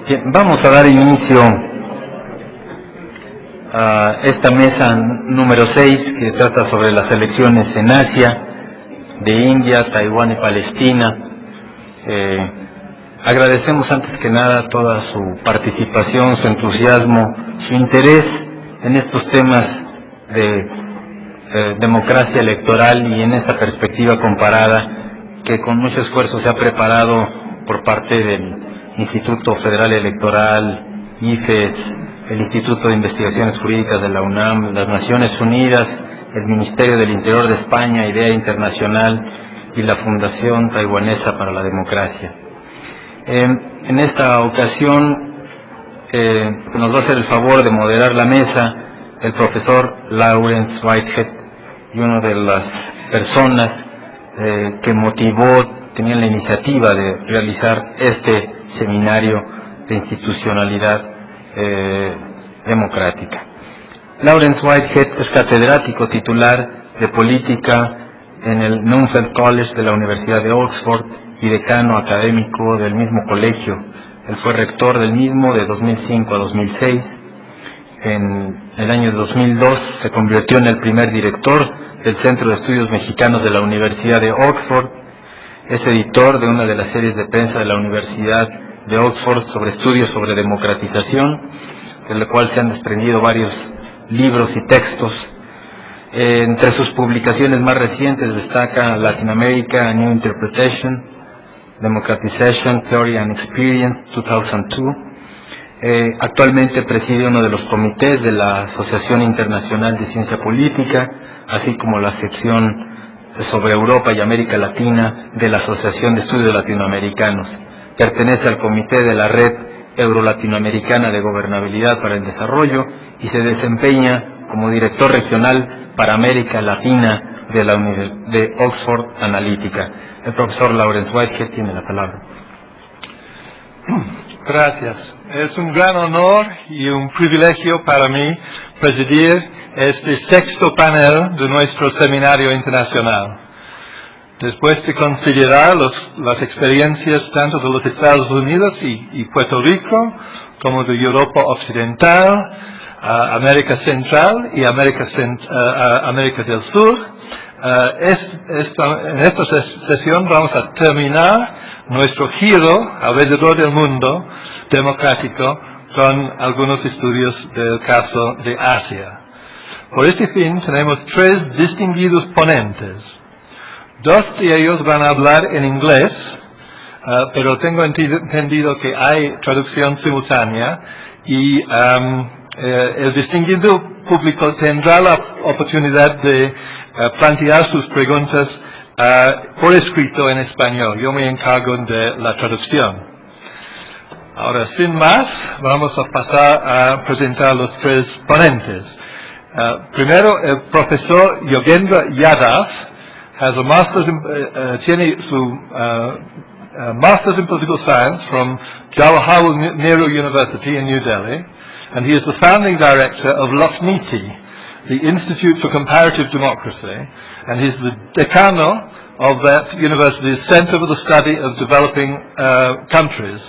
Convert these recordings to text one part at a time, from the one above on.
Bien, vamos a dar inicio a esta mesa número 6 que trata sobre las elecciones en Asia, de India, Taiwán y Palestina. Agradecemos antes que nada toda su participación, su entusiasmo, su interés en estos temas de democracia electoral y en esta perspectiva comparada que con mucho esfuerzo se ha preparado por parte del Instituto Federal Electoral, IFES, el Instituto de Investigaciones Jurídicas de la UNAM, las Naciones Unidas, el Ministerio del Interior de España, Idea Internacional y la Fundación Taiwanesa para la Democracia. En esta ocasión nos va a hacer el favor de moderar la mesa el profesor Lawrence Whitehead, y una de las personas que tenían la iniciativa de realizar este seminario de institucionalidad democrática. Lawrence Whitehead es catedrático titular de política en el Numfeld College de la Universidad de Oxford y decano académico del mismo colegio. Él fue rector del mismo de 2005 a 2006. En el año 2002 se convirtió en el primer director del Centro de Estudios Mexicanos de la Universidad de Oxford. Es editor de una de las series de prensa de la Universidad de Oxford sobre estudios sobre democratización, de la cual se han desprendido varios libros y textos. Entre sus publicaciones más recientes destaca Latin America, New Interpretation, Democratization, Theory and Experience, 2002. Actualmente preside uno de los comités de la Asociación Internacional de Ciencia Política, así como la sección sobre Europa y América Latina de la Asociación de Estudios Latinoamericanos. Pertenece al comité de la Red Euro-Latinoamericana de Gobernabilidad para el Desarrollo y se desempeña como director regional para América Latina de Oxford Analytica. El profesor Lawrence Whitehead tiene la palabra. Gracias. Es un gran honor y un privilegio para mí presidir este sexto panel de nuestro Seminario Internacional. Después de considerar las experiencias tanto de los Estados Unidos y Puerto Rico, como de Europa Occidental, América Central y América del Sur, en esta sesión vamos a terminar nuestro giro alrededor del mundo democrático con algunos estudios del caso de Asia. Por este fin tenemos tres distinguidos ponentes. Dos de ellos van a hablar en inglés, pero tengo entendido que hay traducción simultánea y el distinguido público tendrá la oportunidad de plantear sus preguntas por escrito en español. Yo me encargo de la traducción. Ahora, sin más, vamos a pasar a presentar los tres ponentes. Primero, el profesor Yogendra Yadav tiene su Master's in Political Science from Jawaharlal Nehru University in New Delhi, and he is the founding director of LOSNITI, the Institute for Comparative Democracy, and he is the decano of that university's Center for the Study of Developing Countries.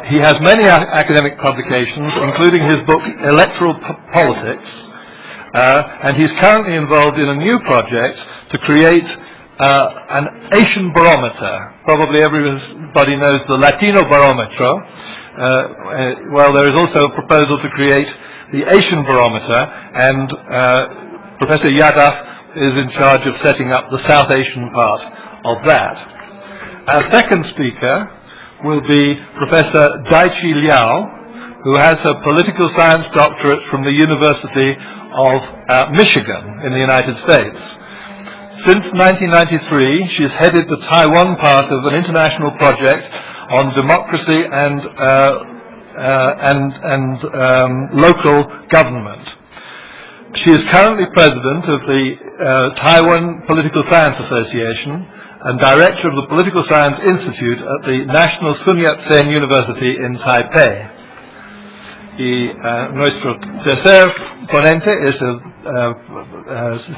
He has many academic publications, including his book Electoral Politics, and he's currently involved in a new project to create an Asian barometer. Probably everybody knows the Latino barometer. Well, there is also a proposal to create the Asian barometer, and Professor Yadav is in charge of setting up the South Asian part of that. Our second speaker will be Professor Daichi Liao, who has a political science doctorate from the University of Michigan in the United States. Since 1993, she has headed the Taiwan part of an international project on democracy and local government. She is currently president of the Taiwan Political Science Association and director of the Political Science Institute at the National Sun Yat-sen University in Taipei. Y nuestro tercer ponente es el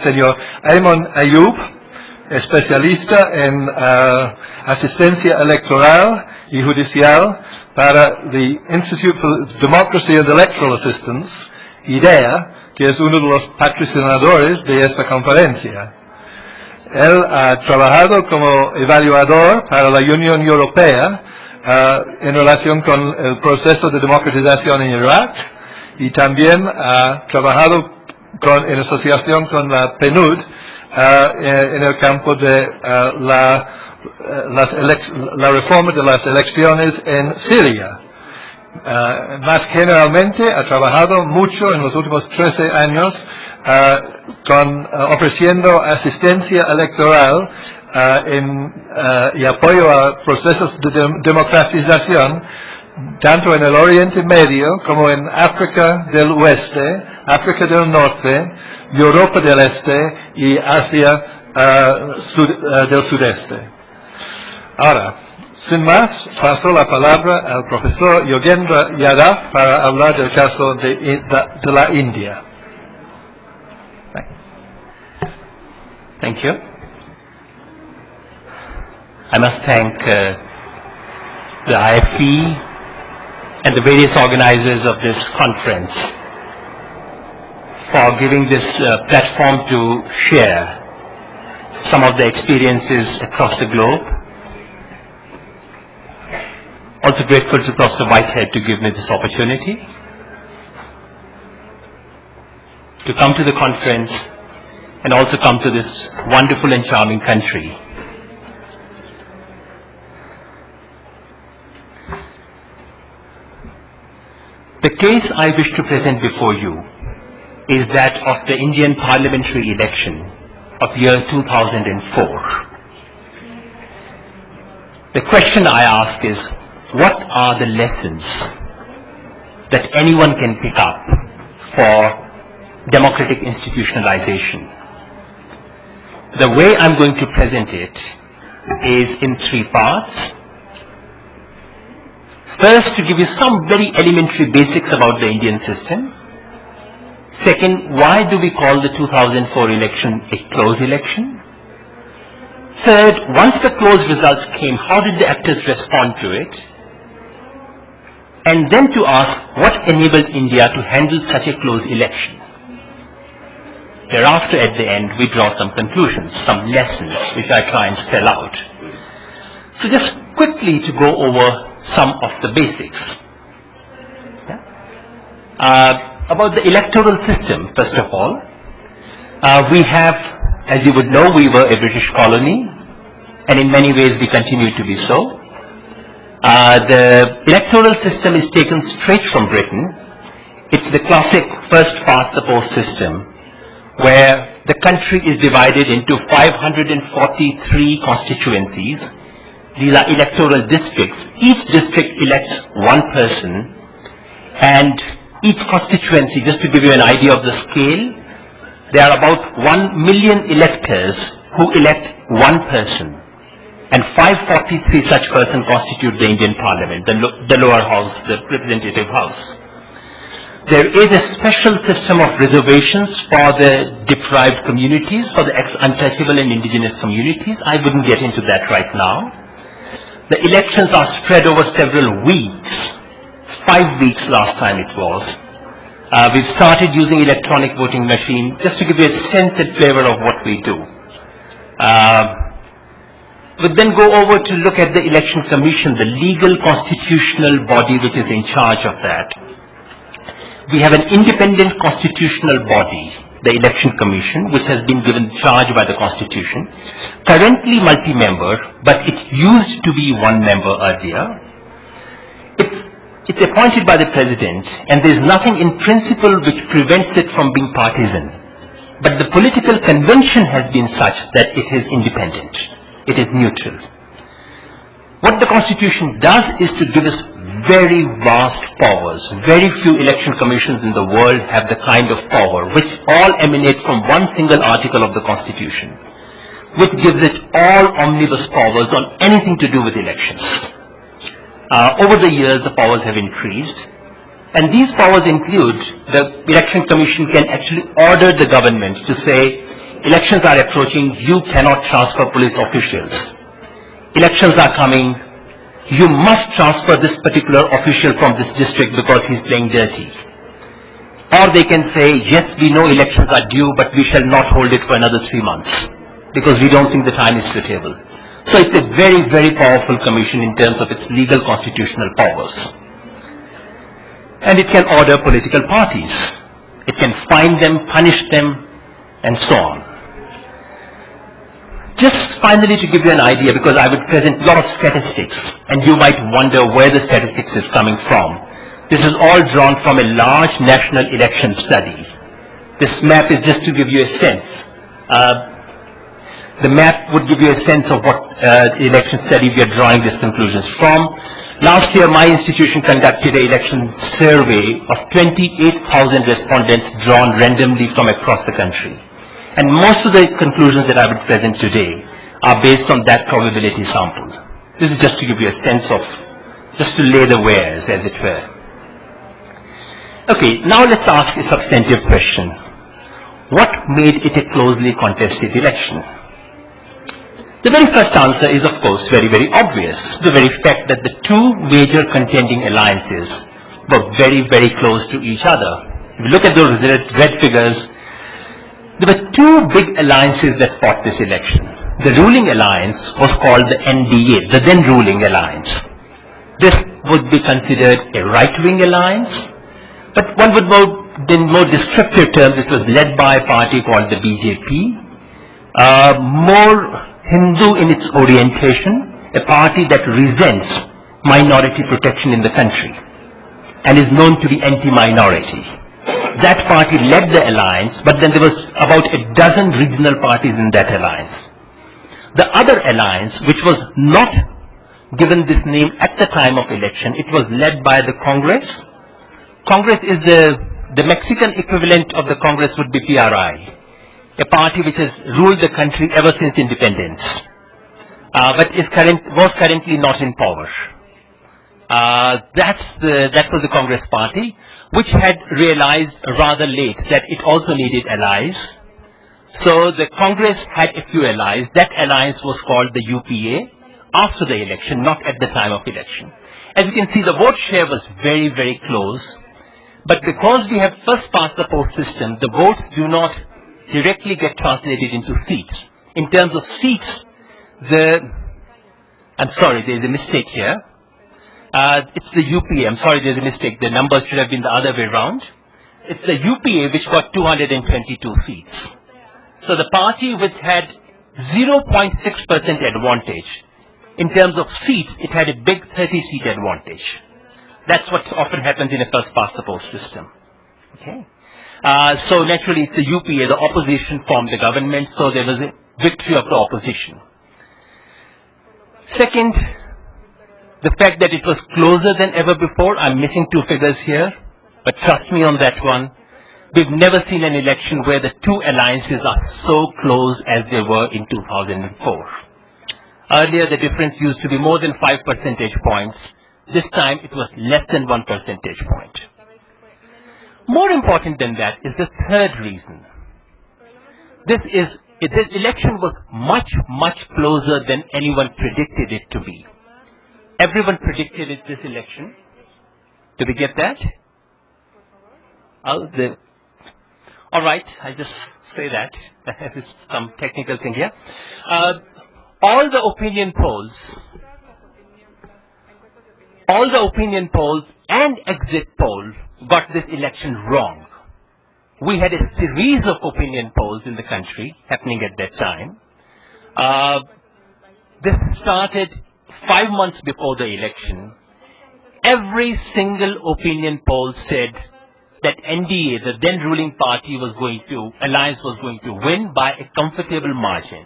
señor Ayman Ayub, especialista en asistencia electoral y judicial para the Institute for Democracy and Electoral Assistance, IDEA, que es uno de los patrocinadores de esta conferencia. Él ha trabajado como evaluador para la Unión Europea en relación con el proceso de democratización en Irak, y también ha trabajado en asociación con la PNUD en el campo de la reforma de las elecciones en Siria. Más generalmente ha trabajado mucho en los últimos 13 años ofreciendo asistencia electoral y apoyo a procesos de democratización tanto en el Oriente Medio como en África del Oeste, África del Norte, Europa del Este y Asia del Sudeste. Ahora, sin más, paso la palabra al profesor Yogendra Yadav para hablar del caso de la India. Thank you. I must thank the IFE and the various organizers of this conference for giving this platform to share some of the experiences across the globe. Also grateful to Professor Whitehead to give me this opportunity to come to the conference and also come to this wonderful and charming country. The case I wish to present before you is that of the Indian parliamentary election of year 2004. The question I ask is, what are the lessons that anyone can pick up for democratic institutionalization? The way I'm going to present it is in three parts. First, to give you some very elementary basics about the Indian system. Second, why do we call the 2004 election a close election? Third, once the close results came, how did the actors respond to it? And then to ask, what enabled India to handle such a close election? Thereafter, at the end, we draw some conclusions, some lessons, which I try and spell out. So just quickly to go over some of the basics. About the electoral system, first of all, we have, as you would know, we were a British colony, and in many ways we continue to be so. The electoral system is taken straight from Britain. It's the classic first past the post system, where the country is divided into 543 constituencies. These are electoral districts. Each district elects one person, and each constituency, just to give you an idea of the scale, there are about 1 million electors who elect one person, and 543 such persons constitute the Indian Parliament, the lower house, the representative house. There is a special system of reservations for the deprived communities, for the ex-untouchable and indigenous communities. I wouldn't get into that right now. The elections are spread over several weeks, 5 weeks last time it was. We've started using electronic voting machine just to give you a sense and flavor of what we do. We'll then go over to look at the Election Commission, the legal constitutional body which is in charge of that. We have an independent constitutional body, the Election Commission, which has been given charge by the Constitution. Currently multi-member, but it used to be one member earlier. It's appointed by the President, and there is nothing in principle which prevents it from being partisan. But the political convention has been such that it is independent. It is neutral. What the Constitution does is to give us very vast powers. Very few election commissions in the world have the kind of power which all emanate from one single article of the Constitution, which gives it all omnibus powers on anything to do with elections. Over the years, the powers have increased, and these powers include the Election Commission can actually order the government to say, elections are approaching, you cannot transfer police officials. Elections are coming, you must transfer this particular official from this district because he's playing dirty. Or they can say, yes, we know elections are due, but we shall not hold it for another 3 months because we don't think the time is suitable. So it's a very, very powerful commission in terms of its legal constitutional powers. And it can order political parties. It can fine them, punish them, and so on. Just finally to give you an idea, because I would present a lot of statistics, and you might wonder where the statistics is coming from. This is all drawn from a large national election study. This map is just to give you a sense. The map would give you a sense of what election study we are drawing these conclusions from. Last year, my institution conducted an election survey of 28,000 respondents drawn randomly from across the country. And most of the conclusions that I would present today are based on that probability sample. This is just to give you a sense of, just to lay the wares, as it were. Okay, now let's ask a substantive question. What made it a closely contested election? The very first answer is, of course, very, very obvious. The very fact that the two major contending alliances were very, very close to each other. If you look at those red figures, there were two big alliances that fought this election. The ruling alliance was called the NDA, the then ruling alliance. This would be considered a right-wing alliance, but one would in more descriptive terms, it was led by a party called the BJP, more Hindu in its orientation, a party that resents minority protection in the country and is known to be anti-minority. That party led the alliance, but then there was about a dozen regional parties in that alliance. The other alliance, which was not given this name at the time of election, it was led by the Congress. Congress is the Mexican equivalent of the Congress would be PRI, a party which has ruled the country ever since independence, but was currently not in power. That was the Congress party, which had realized rather late that it also needed allies. So the Congress had a few allies. That alliance was called the UPA after the election, not at the time of election. As you can see, the vote share was very, very close. But because we have first past the post system, the votes do not directly get translated into seats. In terms of seats, I'm sorry, there's a mistake here. It's the UPA. I'm sorry, there's a mistake. The numbers should have been the other way around. It's the UPA which got 222 seats. So the party which had 0.6% advantage, in terms of seats, it had a big 30-seat advantage. That's what often happens in a first past the post system. Okay. So naturally it's the UPA, the opposition formed the government, so there was a victory of the opposition. Second, the fact that it was closer than ever before. I'm missing two figures here, but trust me on that one. We've never seen an election where the two alliances are so close as they were in 2004. Earlier the difference used to be more than 5 percentage points. This time it was less than 1 percentage point. More important than that is the third reason. This election was much, much closer than anyone predicted it to be. Everyone predicted this election. Did we get that? All right, I just say that. There's some technical thing here. All the opinion polls and exit polls got this election wrong. We had a series of opinion polls in the country happening at that time. This started 5 months before the election. Every single opinion poll said that NDA, the then ruling party, alliance was going to win by a comfortable margin.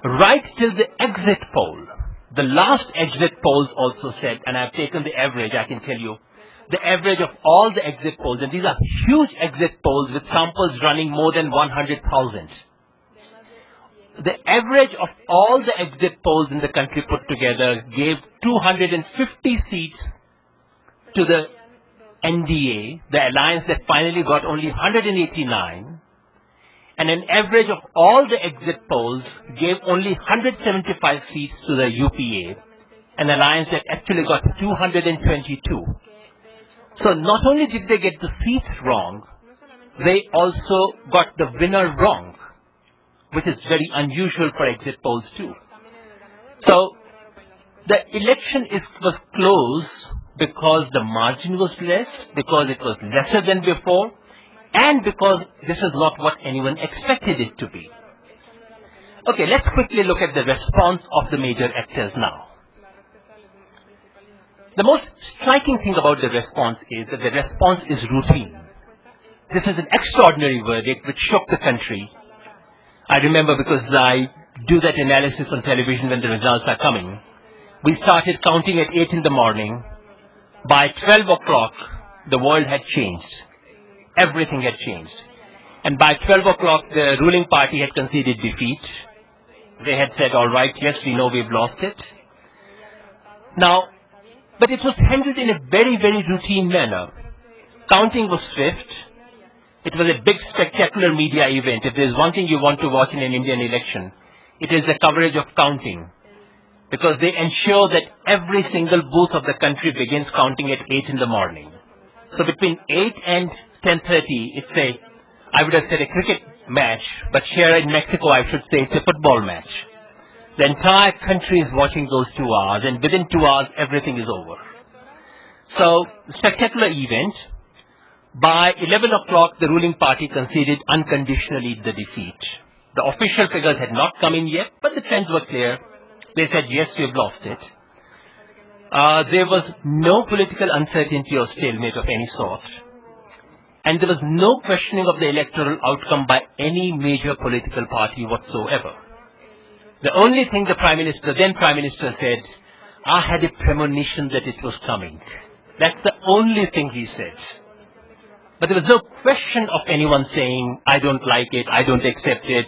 Right till the exit poll, the last exit polls also said, and I've taken the average, I can tell you, the average of all the exit polls, and these are huge exit polls with samples running more than 100,000. The average of all the exit polls in the country put together gave 250 seats to the NDA, the alliance that finally got only 189, and an average of all the exit polls gave only 175 seats to the UPA, an alliance that actually got 222. So not only did they get the seats wrong, they also got the winner wrong, which is very unusual for exit polls too. So the election was close because the margin was less, because it was lesser than before, and because this is not what anyone expected it to be. Okay, let's quickly look at the response of the major actors now. The most striking thing about the response is that the response is routine. This is an extraordinary verdict which shook the country. I remember because I do that analysis on television when the results are coming. We started counting at 8 in the morning. By 12 o'clock, the world had changed. Everything had changed. And by 12 o'clock, the ruling party had conceded defeat. They had said, all right, yes, we know we've lost it. Now, but it was handled in a very, very routine manner. Counting was swift. It was a big, spectacular media event. If there's one thing you want to watch in an Indian election, it is the coverage of counting. Because they ensure that every single booth of the country begins counting at 8 in the morning. So between 8 and 10:30, I would have said a cricket match, but here in Mexico I should say it's a football match. The entire country is watching those 2 hours, and within 2 hours everything is over. So, spectacular event. By 11 o'clock, the ruling party conceded unconditionally the defeat. The official figures had not come in yet, but the trends were clear. They said, yes, we've lost it. There was no political uncertainty or stalemate of any sort. And there was no questioning of the electoral outcome by any major political party whatsoever. The only thing the then Prime Minister said, I had a premonition that it was coming. That's the only thing he said. But there was no question of anyone saying, I don't like it, I don't accept it.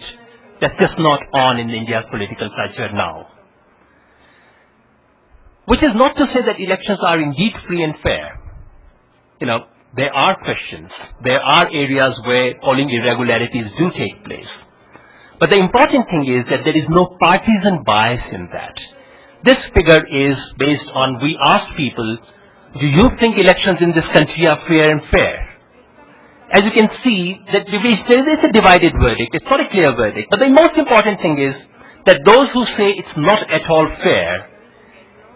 That's just not on in India's political culture now. Which is not to say that elections are indeed free and fair. There are questions. There are areas where polling irregularities do take place. But the important thing is that there is no partisan bias in that. This figure is based on, we asked people, do you think elections in this country are fair and fair? As you can see, that there is a divided verdict. It's not a clear verdict. But the most important thing is that those who say it's not at all fair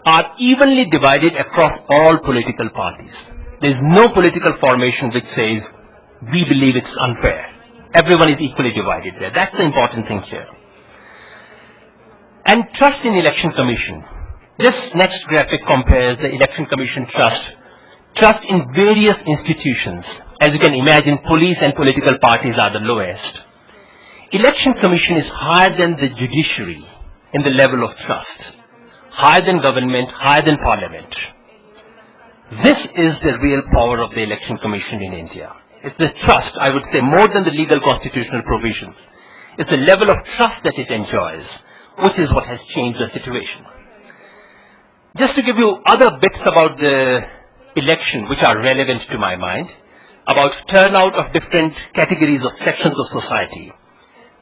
are evenly divided across all political parties. There is no political formation which says, we believe it's unfair. Everyone is equally divided there. That's the important thing here. And trust in Election Commission. This next graphic compares the Election Commission trust in various institutions. As you can imagine, police and political parties are the lowest. Election Commission is higher than the judiciary in the level of trust. Higher than government, higher than parliament. This is the real power of the Election Commission in India. It's the trust, I would say, more than the legal constitutional provisions. It's the level of trust that it enjoys, which is what has changed the situation. Just to give you other bits about the election which are relevant to my mind, about turnout of different categories of sections of society.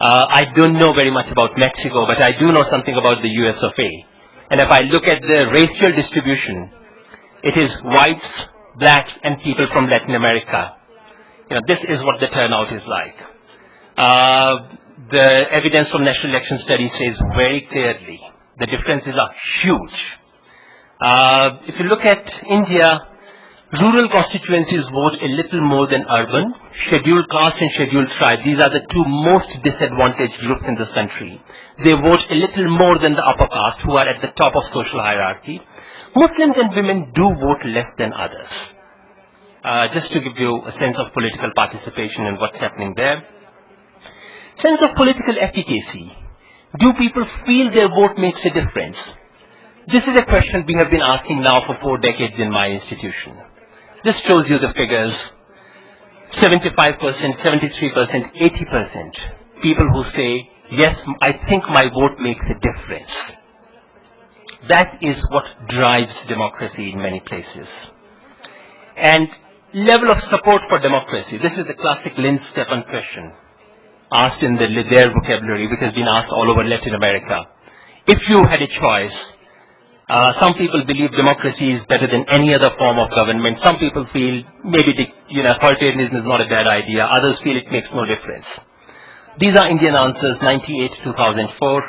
I don't know very much about Mexico, but I do know something about the US of A. And if I look at the racial distribution, it is whites, blacks, and people from Latin America. This is what the turnout is like. The evidence from National Election Study says very clearly the differences are huge. If you look at India, rural constituencies vote a little more than urban. Scheduled caste and scheduled tribe, these are the two most disadvantaged groups in this country. They vote a little more than the upper caste, who are at the top of social hierarchy. Muslims and women do vote less than others. Just to give you a sense of political participation and what's happening there. Sense of political efficacy. Do people feel their vote makes a difference? This is a question we have been asking now for 4 decades in my institution. This shows you the figures. 75%, 73%, 80%. People who say, yes, I think my vote makes a difference. That is what drives democracy in many places. And level of support for democracy. This is the classic Lind-Stephan question asked in their vocabulary, which has been asked all over Latin America. If you had a choice, Some people believe democracy is better than any other form of government. Some people feel maybe authoritarianism is not a bad idea. Others feel it makes no difference. These are Indian answers, 98-2004.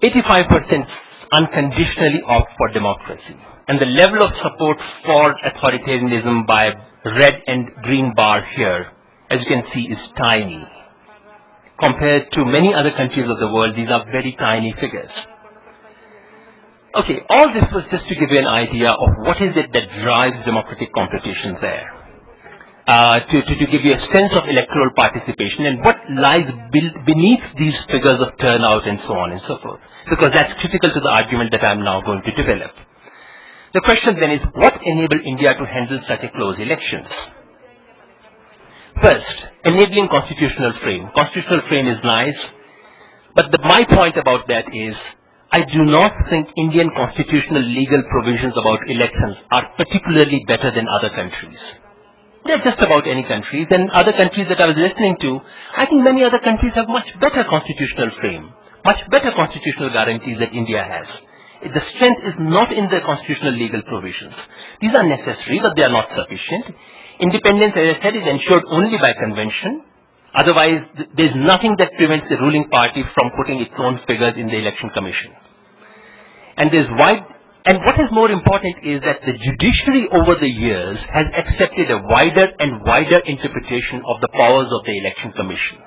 85% unconditionally opt for democracy. And the level of support for authoritarianism by red and green bar here, as you can see, is tiny. Compared to many other countries of the world, these are very tiny figures. Okay, all this was just to give you an idea of what is it that drives democratic competition there. To give you a sense of electoral participation and what lies beneath these figures of turnout and so on and so forth. Because that's critical to the argument that I'm now going to develop. The question then is, what enabled India to handle such a close elections? First, enabling constitutional frame. Constitutional frame is nice, but my point about that is, I do not think Indian constitutional legal provisions about elections are particularly better than other countries. They're just about any country. Then other countries that I was listening to, I think many other countries have much better constitutional frame, much better constitutional guarantees that India has. The strength is not in the constitutional legal provisions. These are necessary, but they are not sufficient. Independence, as I said, is ensured only by convention. Otherwise, there's nothing that prevents the ruling party from putting its own figures in the election commission. And what is more important is that the judiciary over the years has accepted a wider and wider interpretation of the powers of the election commission.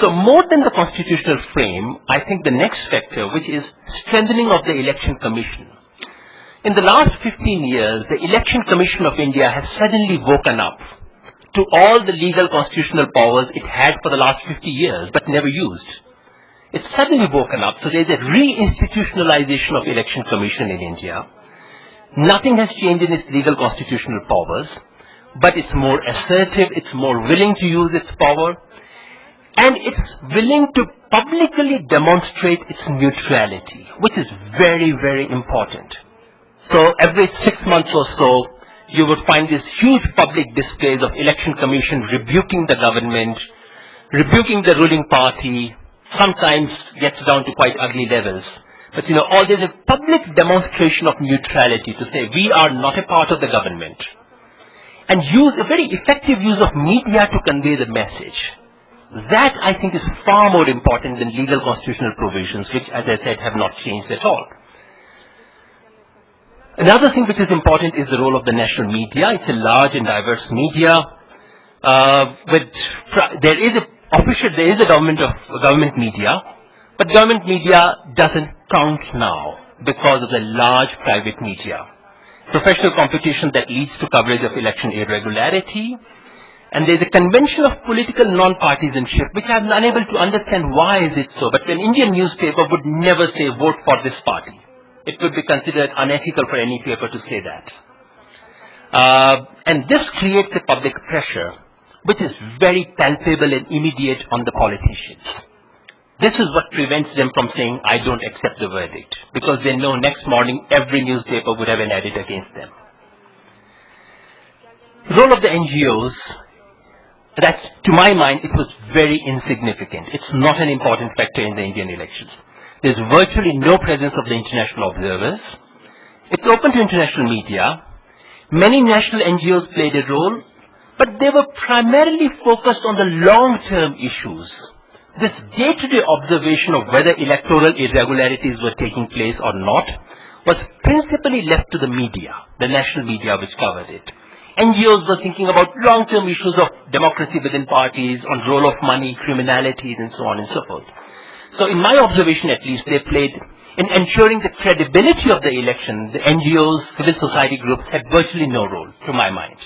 So more than the constitutional frame, I think the next factor, which is strengthening of the election commission. In the last 15 years, the election commission of India has suddenly woken up to all the legal constitutional powers it had for the last 50 years, but never used. It's suddenly woken up, so there's a re-institutionalization of election commission in India. Nothing has changed in its legal constitutional powers, but it's more assertive, it's more willing to use its power, and it's willing to publicly demonstrate its neutrality, which is very, very important. So every 6 months or so, you would find these huge public displays of election commission rebuking the government, rebuking the ruling party, sometimes gets down to quite ugly levels. But there's a public demonstration of neutrality to say we are not a part of the government. And use a very effective use of media to convey the message. That, I think, is far more important than legal constitutional provisions, which, as I said, have not changed at all. Another thing which is important is the role of the national media. It's a large and diverse media. There is a government media, but government media doesn't count now because of the large private media. Professional competition that leads to coverage of election irregularity. And there's a convention of political non-partisanship, which I'm unable to understand why is it so. But an Indian newspaper would never say, vote for this party. It would be considered unethical for any paper to say that. And this creates a public pressure, which is very palpable and immediate on the politicians. This is what prevents them from saying, I don't accept the verdict, because they know next morning every newspaper would have an edit against them. The role of the NGOs, to my mind, it was very insignificant. It's not an important factor in the Indian elections. There's virtually no presence of the international observers. It's open to international media. Many national NGOs played a role, but they were primarily focused on the long-term issues. This day-to-day observation of whether electoral irregularities were taking place or not was principally left to the media, the national media which covered it. NGOs were thinking about long-term issues of democracy within parties, on role of money, criminalities, and so on and so forth. So in my observation at least, they played in ensuring the credibility of the election. The NGOs, civil society groups had virtually no role, to my mind.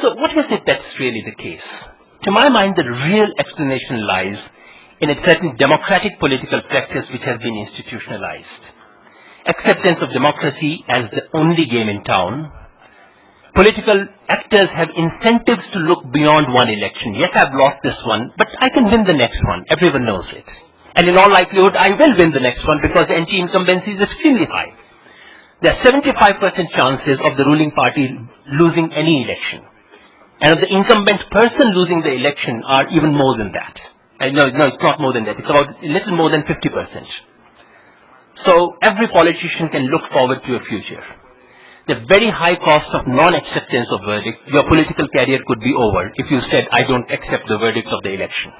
So what is it that's really the case? To my mind, the real explanation lies in a certain democratic political practice which has been institutionalized. Acceptance of democracy as the only game in town. Political actors have incentives to look beyond one election. Yes, I've lost this one, but I can win the next one. Everyone knows it. And in all likelihood, I will win the next one because the anti-incumbency is extremely high. There are 75% chances of the ruling party losing any election. And of the incumbent person losing the election are even more than that. No, it's not more than that. It's about a little more than 50%. so every politician can look forward to a future. The very high cost of non-acceptance of verdict, your political career could be over if you said, I don't accept the verdict of the election.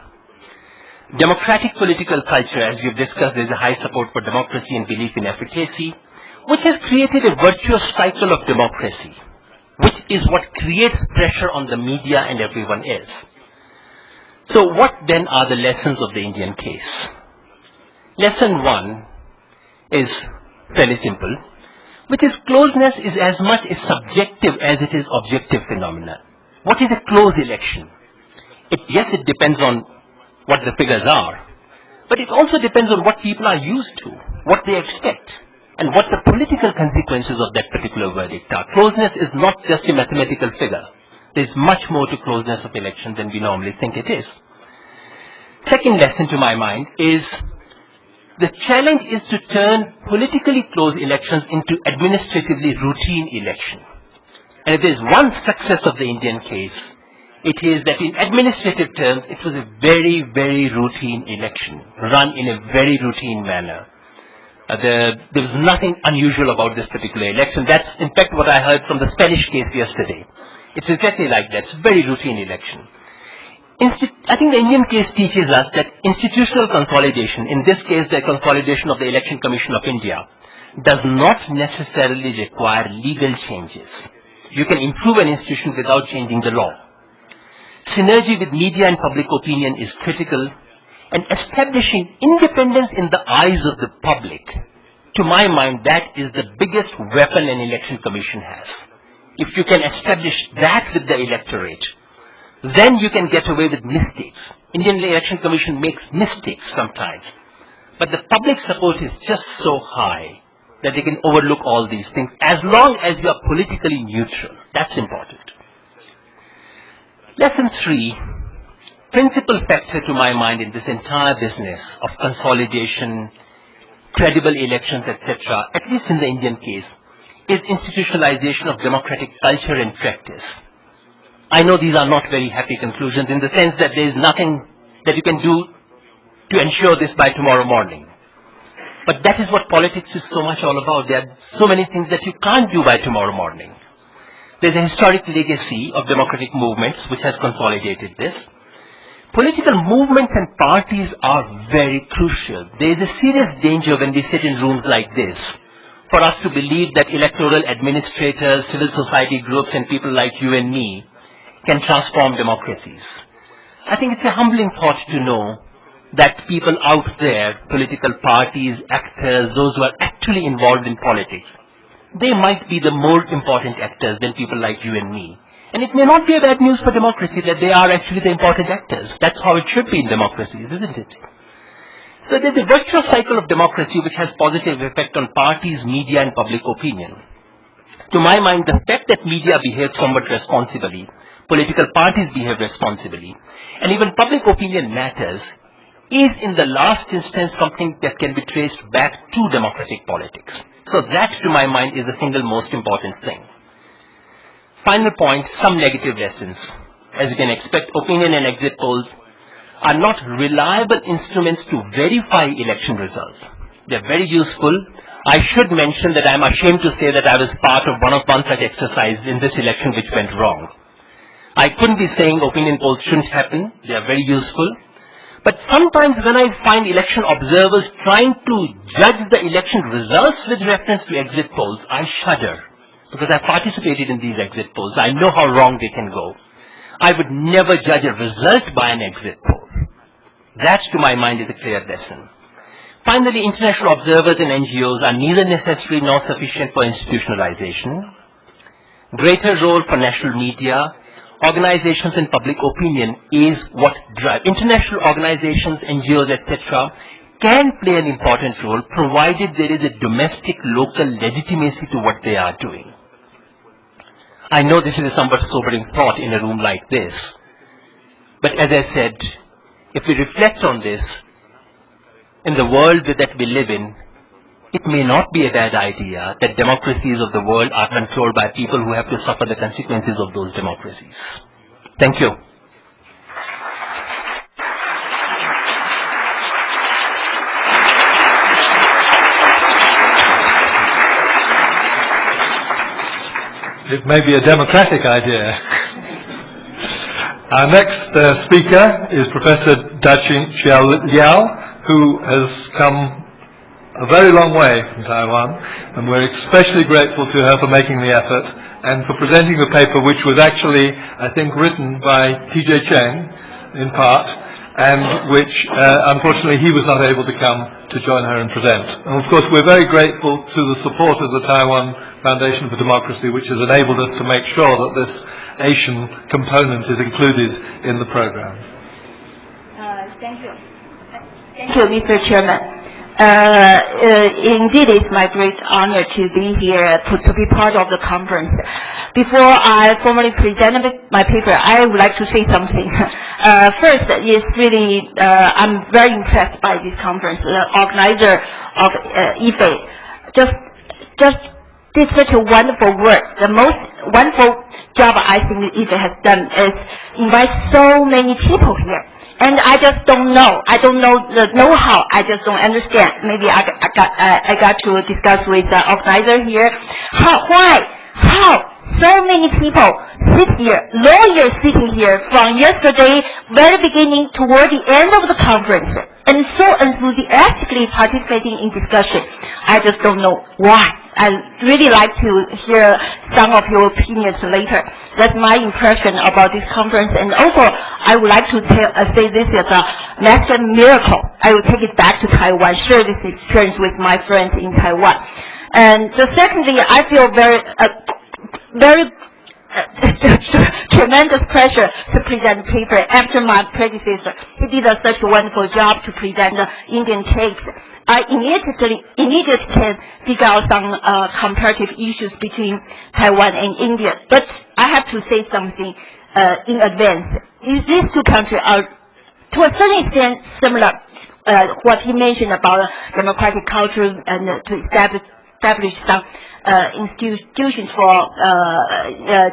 Democratic political culture, as we've discussed, there's a high support for democracy and belief in efficacy, which has created a virtuous cycle of democracy, which is what creates pressure on the media and everyone else. So what then are the lessons of the Indian case? Lesson one is fairly simple, which is closeness is as much a subjective as it is objective phenomenon. What is a close election? Yes, it depends on what the figures are, but it also depends on what people are used to, what they expect, and what the political consequences of that particular verdict are. Closeness is not just a mathematical figure. There is much more to closeness of election than we normally think it is. Second lesson to my mind is the challenge is to turn politically close elections into administratively routine election. And if there is one success of the Indian case, it is that in administrative terms, it was a very, very routine election, run in a very routine manner. There was nothing unusual about this particular election. That's, in fact, what I heard from the Spanish case yesterday. It's exactly like that. It's a very routine election. I think the Indian case teaches us that institutional consolidation, in this case the consolidation of the Election Commission of India, does not necessarily require legal changes. You can improve an institution without changing the law. Synergy with media and public opinion is critical, and establishing independence in the eyes of the public, to my mind, that is the biggest weapon an election commission has. If you can establish that with the electorate, then you can get away with mistakes. Indian Election Commission makes mistakes sometimes, but the public support is just so high that they can overlook all these things as long as you are politically neutral. That's important. Lesson three, principal factor to my mind in this entire business of consolidation, credible elections, etc., at least in the Indian case, is institutionalization of democratic culture and practice. I know these are not very happy conclusions in the sense that there is nothing that you can do to ensure this by tomorrow morning. But that is what politics is so much all about. There are so many things that you can't do by tomorrow morning. There is a historic legacy of democratic movements which has consolidated this. Political movements and parties are very crucial. There is a serious danger when we sit in rooms like this for us to believe that electoral administrators, civil society groups, and people like you and me can transform democracies. I think it's a humbling thought to know that people out there, political parties, actors, those who are actually involved in politics, they might be the more important actors than people like you and me. And it may not be a bad news for democracy that they are actually the important actors. That's how it should be in democracies, isn't it? So there's a virtuous cycle of democracy which has positive effect on parties, media, and public opinion. To my mind, the fact that media behave somewhat responsibly, political parties behave responsibly, and even public opinion matters, is in the last instance something that can be traced back to democratic politics. So that, to my mind, is the single most important thing. Final point, some negative lessons. As you can expect, opinion and exit polls are not reliable instruments to verify election results. They're very useful. I should mention that I'm ashamed to say that I was part of one such exercise in this election which went wrong. I couldn't be saying opinion polls shouldn't happen. They are very useful. But sometimes when I find election observers trying to judge the election results with reference to exit polls, I shudder. Because I participated in these exit polls. I know how wrong they can go. I would never judge a result by an exit poll. That, to my mind, is a clear lesson. Finally, international observers and NGOs are neither necessary nor sufficient for institutionalization. Greater role for national media, organizations and public opinion is what drives. International organizations, NGOs, etc. can play an important role provided there is a domestic, local legitimacy to what they are doing. I know this is a somewhat sobering thought in a room like this, but as I said, if we reflect on this, in the world that we live in, it may not be a bad idea that democracies of the world are controlled by people who have to suffer the consequences of those democracies. Thank you. it may be a democratic idea. Our next speaker is Professor Daching Liao, who has come a very long way from Taiwan, and we're especially grateful to her for making the effort and for presenting the paper, which was actually, I think, written by T.J. Cheng in part, and which unfortunately he was not able to come to join her and present. And of course we're very grateful to the support of the Taiwan Foundation for Democracy, which has enabled us to make sure that this Asian component is included in the program. Thank you. Thank you, Mr. Chairman. Indeed, it's my great honor to be here, to be part of the conference. Before I formally present my paper, I would like to say something. First, is really, I'm very impressed by this conference. The organizer of IFE just did such a wonderful work. The most wonderful job I think IFE has done is invite so many people here. And I just don't know. I don't know the know-how. I just don't understand. Maybe I got to discuss with the organizer here. How so many people sit here, lawyers sitting here from yesterday, very beginning toward the end of the conference, and so enthusiastically participating in discussion. I just don't know why. I'd really like to hear some of your opinions later. That's my impression about this conference. And also, I would like to say this is a massive miracle. I will take it back to Taiwan, share this experience with my friends in Taiwan. And secondly, I feel very tremendous pressure to present the paper after my predecessor. He did such a wonderful job to present the Indian case. I immediately can figure out some comparative issues between Taiwan and India. But I have to say something in advance. These two countries are, to a certain extent, similar. What he mentioned about democratic culture and to establish some institutions for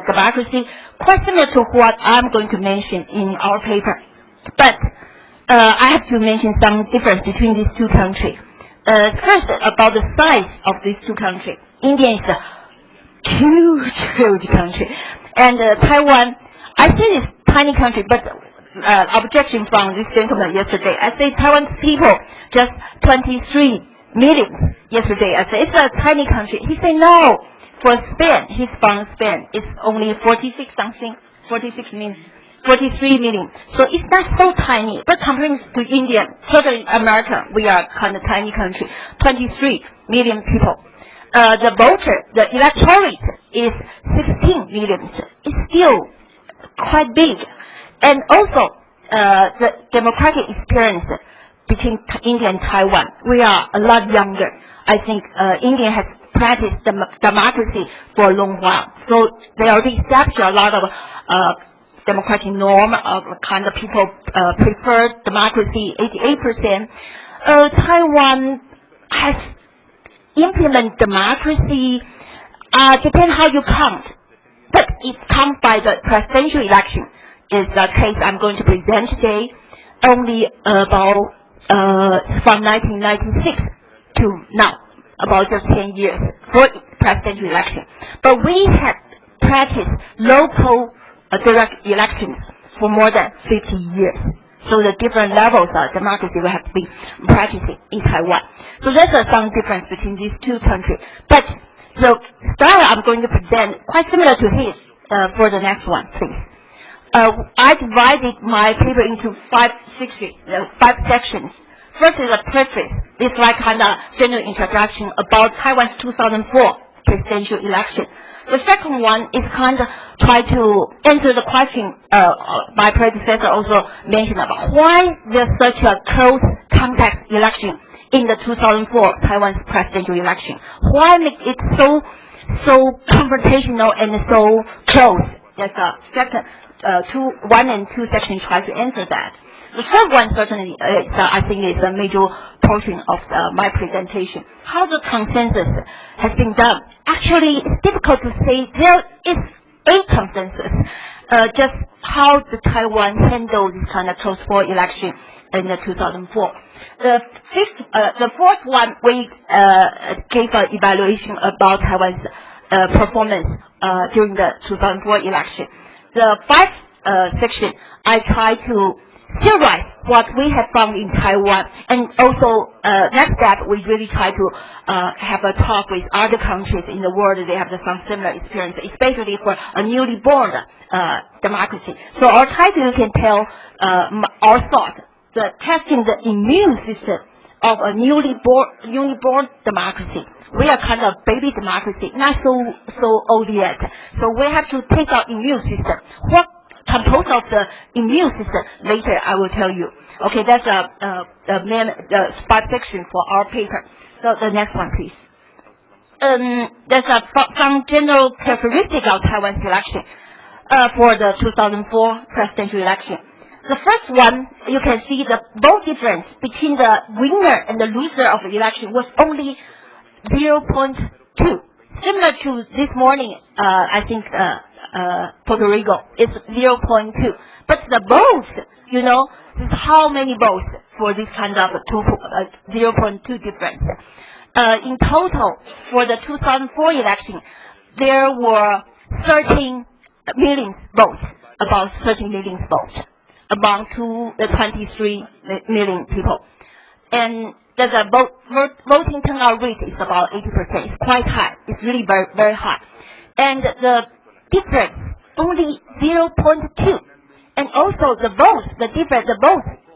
democracy, quite similar to what I'm going to mention in our paper. But I have to mention some difference between these two countries. First, about the size of these two countries. India is a huge country. And Taiwan, I say it's a tiny country, but objection from this gentleman yesterday. I say Taiwan's people just 23 million yesterday. I say it's a tiny country. He said no. For Spain, he's from Spain. It's only 43 million. So it's not so tiny. But comparing to India, Southern America, we are kind of tiny country. 23 million people. The electorate is 16 million. It's still quite big. And also, the democratic experience between India and Taiwan, we are a lot younger. I think India has practiced democracy for a long while. So they already established a lot of democratic norm of kind of people prefer democracy, 88%. Taiwan has implemented democracy, depends how you count. But it comes by the presidential election, is the case I'm going to present today, only about from 1996 to now, about just 10 years for presidential election. But we have practiced local direct elections for more than 50 years. So the different levels of democracy we have to be practicing in Taiwan. So there's some difference between these two countries. But the style I'm going to present quite similar to his for the next one, please. I divided my paper into five sections. First is a preface. It's like kind of general introduction about Taiwan's 2004 presidential election. The second one is kind of try to answer the question my predecessor also mentioned about why there's such a close contact election in the 2004 Taiwan's presidential election. Why make it so confrontational and so close? There's a second, 1 and 2 sections try to answer that. The third one certainly I think is a major portion of my presentation. How the consensus has been done. Actually, it's difficult to say there is a consensus. Just how the Taiwan handled this kind of close for election in the 2004. The fourth one, we gave an evaluation about Taiwan's performance during the 2004 election. The 5th section, I try to theorize what we have found in Taiwan, and also next step, we really try to have a talk with other countries in the world. They have some similar experience, especially for a newly born democracy. So our title, you can tell our thought, the testing the immune system of a newly born democracy. We are kind of baby democracy, not so old yet. So we have to take our immune system. What composed of the immune system? Later I will tell you. Okay, that's the main spot section for our paper. So the next one, please. There's some general characteristics of Taiwan's election for the 2004 presidential election. The first one, you can see the vote difference between the winner and the loser of the election was only 0.2. Similar to this morning, I think Puerto Rico is 0.2. But the votes, you know, is how many votes for this kind of 0.2 difference. In total, for the 2004 election, there were 13 million votes, about 13 million votes, among 23 million people. And the voting turnout rate is about 80%. It's quite high. It's really very, very high. And the difference, only 0.2. And also the vote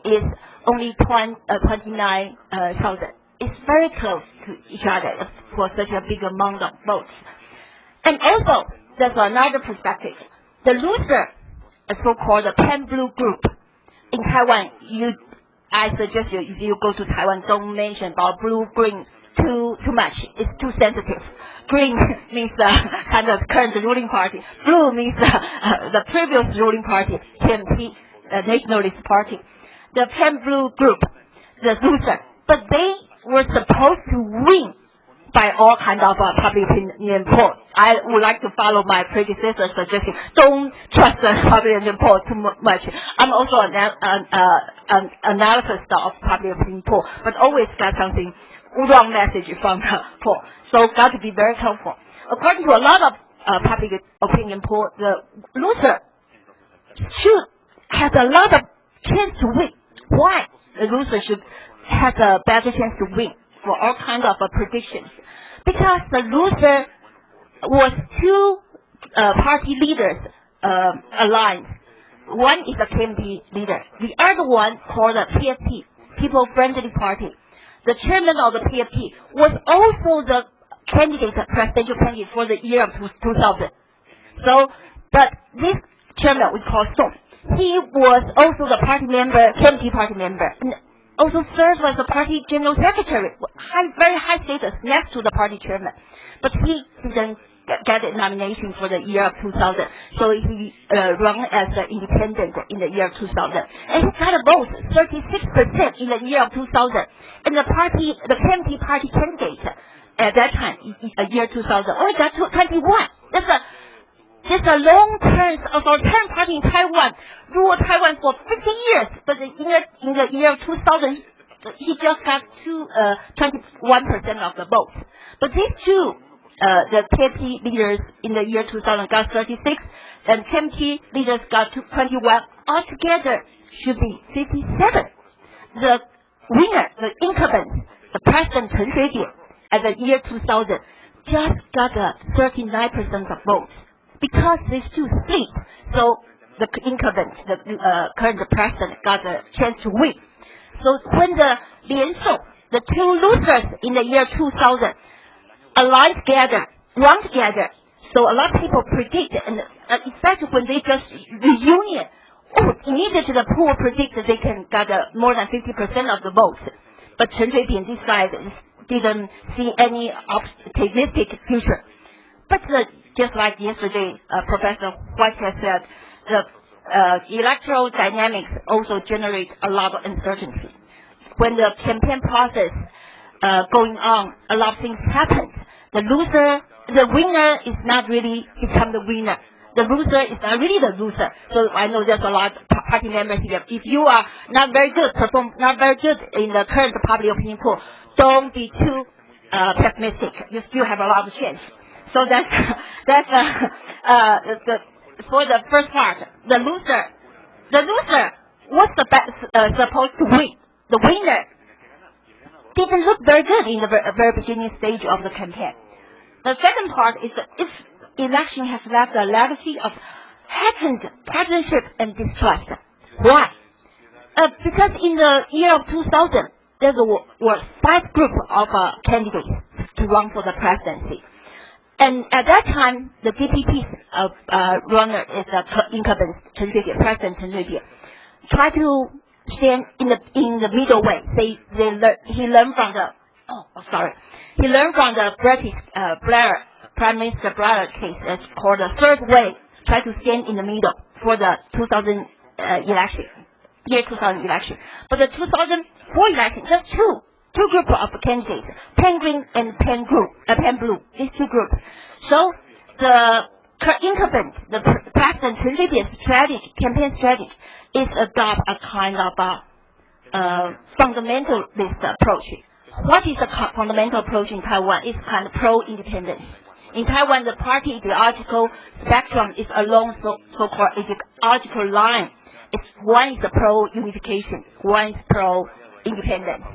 is only 29,000. It's very close to each other for such a big amount of votes. And also, there's another perspective. The loser, a so-called pan-blue group. In Taiwan, I suggest you, if you go to Taiwan, don't mention about blue, green too much. It's too sensitive. Green means the kind of current ruling party. Blue means the previous ruling party, KMT, Nationalist Party. The pan-blue group, the loser. But they were supposed to win by all kind of public opinion poll. I would like to follow my predecessor's suggestion. Don't trust the public opinion poll too much. I'm also an analyst of public opinion poll, but always got something wrong message from the poll. So got to be very careful. According to a lot of public opinion poll, the loser should have a lot of chance to win. Why? The loser should have a better chance to win for all kinds of predictions. Because the loser was two party leaders aligned. One is the KMT leader. The other one called the PFP, People Friendly Party. The chairman of the PFP was also the presidential candidate for the year of 2000. So, but this chairman we call Song, he was also the party member, KMT party member, and also served as the party general secretary, very high status next to the party chairman. But he didn't get a nomination for the year of 2000, so he ran as an independent in the year of 2000. And he got a vote, 36% in the year of 2000. And the KMT party candidate at that time, year 2000, only got 21. That's a long-term authoritarian party in Taiwan, ruled Taiwan for 50 years. But in the year 2000, he just got 21% of the votes. But these two, the KMT leaders in the year 2000 got 36, and KMT leaders got 21. Altogether should be 57. The winner, the incumbent, the President Chen Shui-bian, at the year 2000, just got 39% of votes. Because these two split, so the incumbent, the current president, got a chance to win. So when the Lian-song, the two losers in the year 2000, aligned together, run together, so a lot of people predict, and especially when they just reunion, immediately the poll predicted they can get more than 50% of the votes. But Chen Shui-bian decided didn't see any optimistic future. But just like yesterday, Professor White has said, the electoral dynamics also generate a lot of uncertainty. When the campaign process going on, a lot of things happen. The winner is not really become the winner. The loser is not really the loser. So I know there's a lot of party members here. If you are not very good, perform not very good in the current public opinion poll, don't be too pessimistic. You still have a lot of chance. So that's for the first part. The loser was supposed to win. The winner didn't look very good in the very beginning stage of the campaign. The second part is that its election has left a legacy of heightened partisanship and distrust. Why? Because in the year of 2000, there were 5 groups of candidates to run for the presidency. And at that time, the DPP's runner is the incumbent President Chen Shui-bian, tried to stand in the middle way. He learned from the British Prime Minister Blair case. It's called the third way. Try to stand in the middle for the 2000 election. But the 2004 election, just two groups of candidates, Pen Green and Pen Blue, these 2 groups. So the incumbent, the President Chen Shui-bian's campaign strategy is adopt a kind of fundamentalist approach. What is a fundamental approach in Taiwan? It's kind of pro-independence. In Taiwan, the party ideological spectrum is along so-called ideological line. One is pro-unification, one is pro-independence.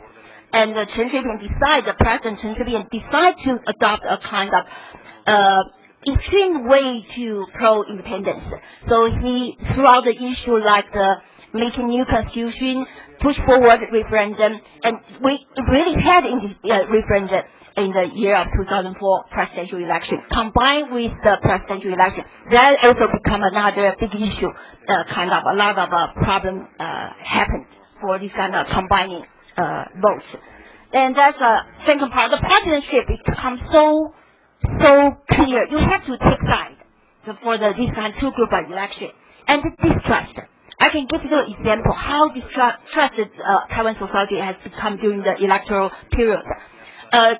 And the President Chen Shui-bian decided to adopt a kind of extreme way to pro-independence. So he threw out the issue like the making new constitution, push forward referendum, and we really had in the referendum in the year of 2004 presidential election. Combined with the presidential election, that also become another big issue. A lot of problem happened for this kind of combining votes. And that's the second part. The partisanship becomes so clear. You have to take sides for this kind of 2 group of election. And the distrust. I can give you an example how distrusted Taiwan society has become during the electoral period. The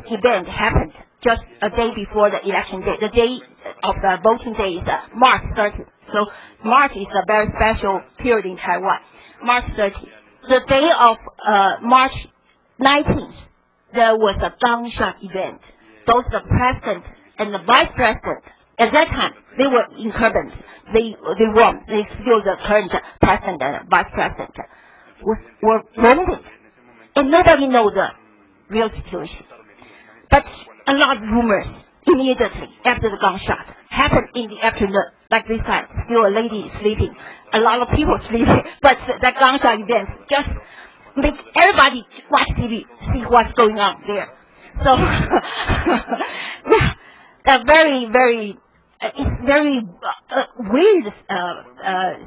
event happened just a day before the election day. The day of the voting day is March 30th. So March is a very special period in Taiwan. March 30th. The day of March 19th, there was a gunshot event. Both the president and the vice president, at that time, they were incumbents. They won. They still the current president and vice president were wounded. And nobody knows the real situation. But a lot of rumors immediately after the gunshot happened in the afternoon. Like this time, still a lady sleeping. A lot of people sleeping. But that gunshot event just make everybody watch TV, see what's going on there. So, a very weird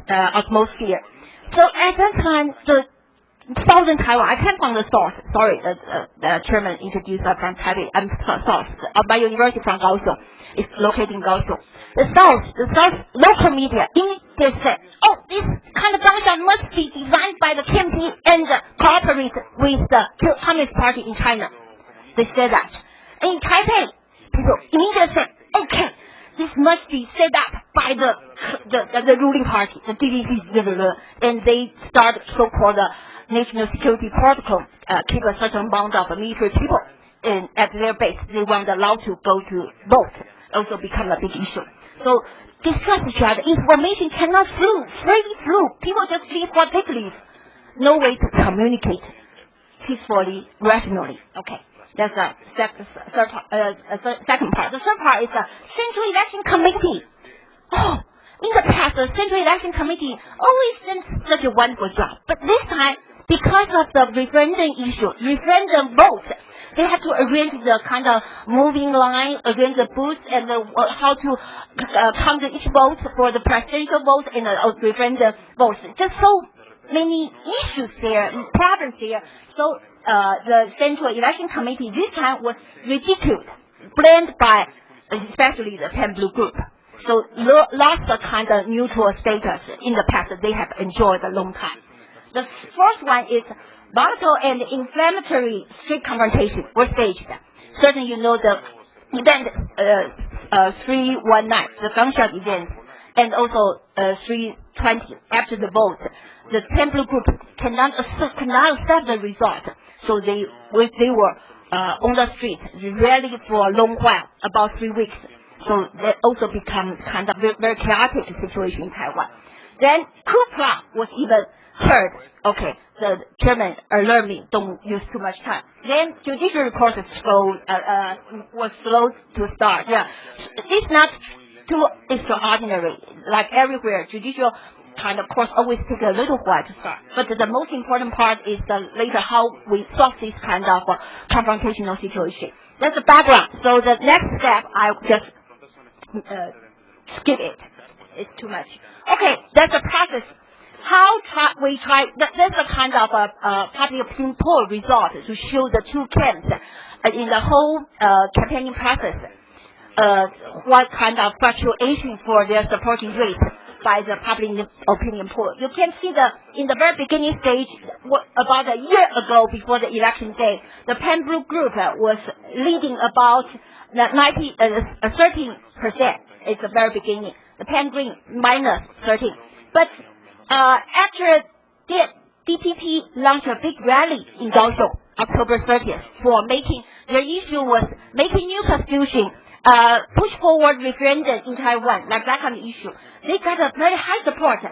atmosphere. So at that time, the southern Taiwan, I came from the south. Sorry, the chairman introduced us from Taipei. I'm south. My university from Kaohsiung. It's located in Kaohsiung. The south local media, they said, oh, this kind of gunshot must be designed by the KMT and cooperate with the Communist Party in China. They said that. In Taipei, people immediately said, okay, this must be set up by the ruling party, the DPP, and they start so-called national security protocol, keep a certain amount of military people at their base. They weren't allowed to go to vote. Also become a big issue. So distrust each other. Information cannot freely flow. People just leave what they believe. No way to communicate peacefully, rationally. Okay. That's the second part. The third part is the Central Election Committee. Oh, in the past, the Central Election Committee always did such a wonderful job. But this time, because of the referendum vote, they have to arrange the kind of moving line, arrange the booths, and how to count each vote for the presidential vote and the referendum votes. Just so many issues there, problems there. So the Central Election Committee this time was ridiculed, blamed by especially the Pen Blue group. So lost the kind of neutral status in the past that they have enjoyed a long time. The fourth one is volatile and inflammatory street confrontation were staged. Certainly you know the event 319, the gunshot event, and also 320 after the vote. The Pen Blue group cannot accept the result. So they were on the street, rarely for a long while, about 3 weeks. So that also becomes kind of very chaotic situation in Taiwan. Then coup plot was even heard. Okay, the chairman alerted me, don't use too much time. Then judicial process was slow to start. Yeah, it's not too extraordinary. Like everywhere, judicial kind of course always take a little while to start. But the most important part is later how we solve this kind of confrontational situation. That's the background. So the next step, I just skip it. It's too much. Okay, that's the process. That's a kind of public opinion poll result to show the two camps in the whole campaigning process. What kind of fluctuation for their supporting rate by the public opinion poll. You can see in the very beginning stage, about a year ago before the election day, the Pan-Blue group was leading about 13%. It's the very beginning. The Pan-Green minus 13. But after DPP launched a big rally in Kaohsiung, October 30th, for their issue was making new constitution, push forward referendum in Taiwan, like that kind of issue. They got a very high support. 1%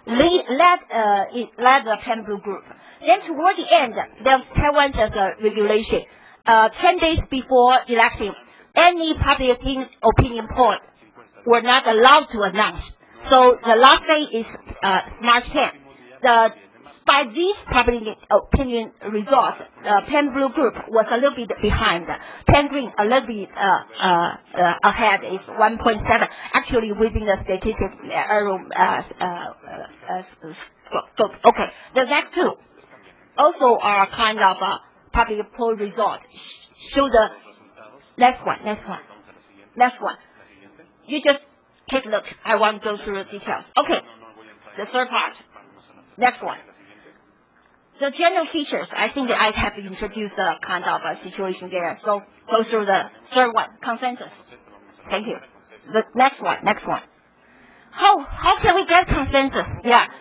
led the Pan-Blue group. Then toward the end, Taiwan has a regulation. 10 days before election, any public opinion poll were not allowed to announce. So the last day is March 10th. By these public opinion results, Pan-Blue group was a little bit behind. Pan-Green a little bit ahead, is 1.7. Actually, within the statistics scope. Okay, the next two also are kind of public poll results. Show the next one. You just take a look. I won't go through the details. Okay, the third part. Next one. The general features, I think that I have introduced the kind of situation there. So go through the third one, consensus. Thank you. The next one. How can we get consensus? Yeah.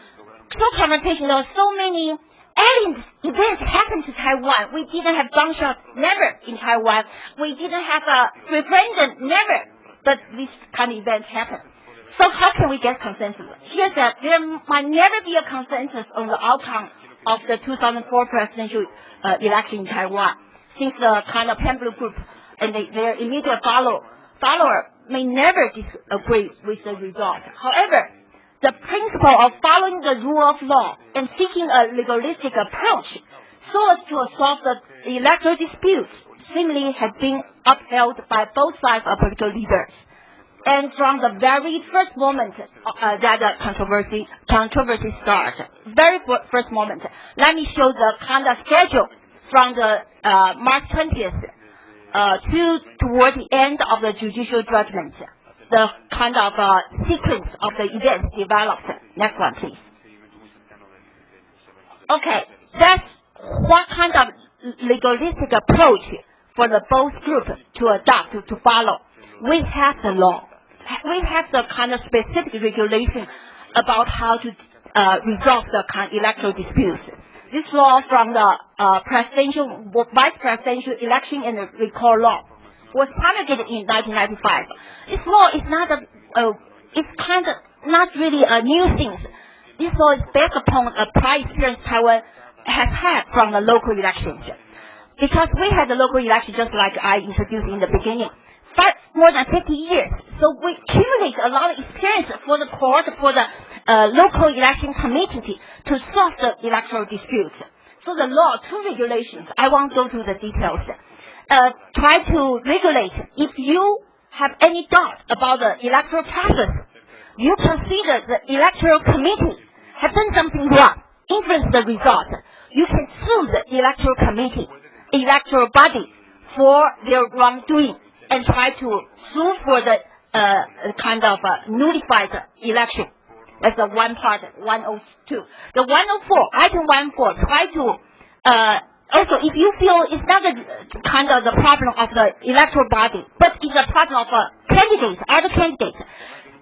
So confrontational, so many alien events happened to Taiwan. We didn't have gunshots, never in Taiwan. We didn't have a referendum, never. But these kind of events happen. So how can we get consensus? Here's that there might never be a consensus on the outcome of the 2004 presidential election in Taiwan, since the kind of Pan-Blue group and their immediate follower may never disagree with the result. However, the principle of following the rule of law and seeking a legalistic approach so as to solve the electoral disputes seemingly has been upheld by both sides of political leaders. And from the very first moment that the controversy starts, very first moment, let me show the kind of schedule from the March 20th toward the end of the judicial judgment. The kind of sequence of the events developed. Next one, please. Okay, that's what kind of legalistic approach for the both groups to adopt, to follow. We have the law. We have the kind of specific regulation about how to resolve the kind of electoral disputes. This law from the vice presidential election and recall law was promulgated in 1995. This law is it's kind of not really a new thing. This law is based upon a prior experience Taiwan has had from the local elections. Because we had the local election just like I introduced in the beginning. More than 50 years. So we accumulate a lot of experience for the court, for the local election committee to solve the electoral disputes. So the law, two regulations, I won't go through the details, try to regulate. If you have any doubt about the electoral process, you consider the electoral committee have done something wrong, influence the result, you can sue the electoral committee, electoral body for their wrongdoing, and try to sue for the kind of nullified election. That's the one part, 102. The 104, item 104, try to, also if you feel it's not the kind of the problem of the electoral body, but it's a problem of candidates, other candidates.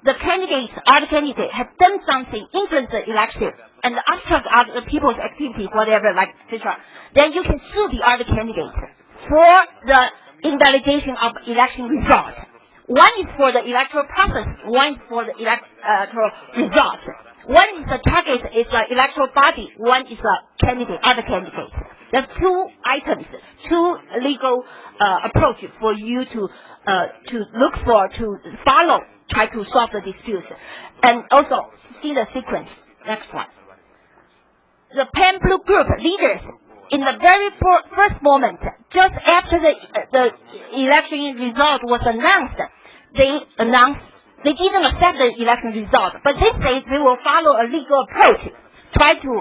The candidates, other candidates have done something, influenced the election. and obstruct other people's activities, whatever, like etc., then you can sue the other candidates for the invalidation of election result. One is for the electoral process, one is for the electoral result. One is the target is the electoral body, one is the candidate, other candidates. There's two items, two legal approaches for you to look for, to follow, try to solve the disputes. And also, see the sequence. Next one. The Pan Blue Group leaders, in the very first moment, just after the election result was announced, they didn't accept the election result, but they say they will follow a legal approach, try to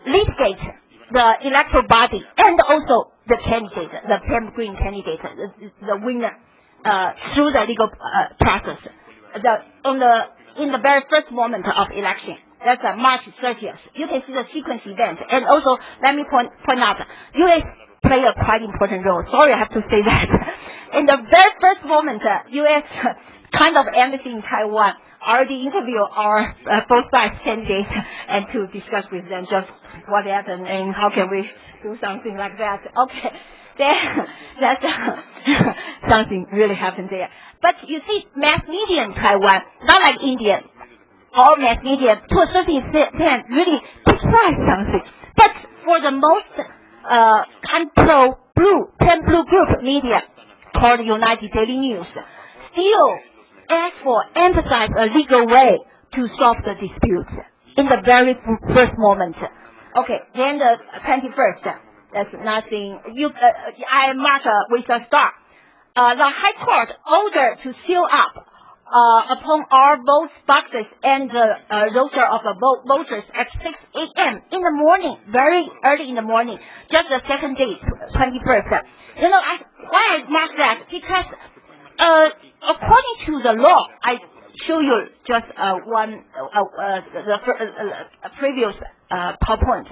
litigate the electoral body and also the candidate, the Pan Green candidate, the winner, through the legal process. In the very first moment of election. That's March 30th. You can see the sequence event. And also, let me point out, U.S. play a quite important role. Sorry, I have to say that. In the very first moment, U.S. kind of embassy in Taiwan already interviewed our both sides candidates and to discuss with them just what happened and how can we do something like that. Okay, that's something really happened there. But you see, mass media in Taiwan, not like India, all mass media to a certain extent really describe something. But for the most Pan Blue Group media called United Daily News, still emphasize a legal way to solve the disputes in the very first moment. Okay, then the 21st, that's nothing. I mark with a star. The High Court ordered to seal up upon all vote boxes and the roster of the voters at 6 a.m. in the morning, very early in the morning, just the second day, 21st. You know, why I mark that? Because according to the law, I show you just the previous PowerPoint.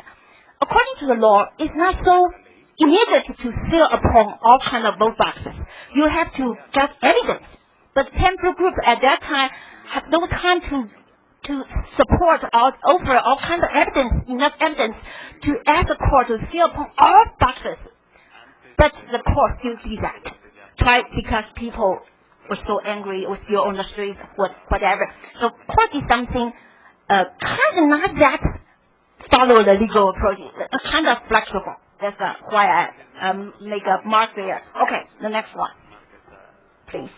According to the law, it's not so immediate to seal upon all kind of vote boxes. You have to get evidence. But Pan Blue Group at that time had no time to support or offer all kind of evidence, enough evidence to ask the court to seal upon all boxes. But the court still did that. Because people were so angry, were still on the streets, whatever. So court did something kind of not that follow the legal approach, kind of flexible. That's why I make a mark there. Okay, the next one, please.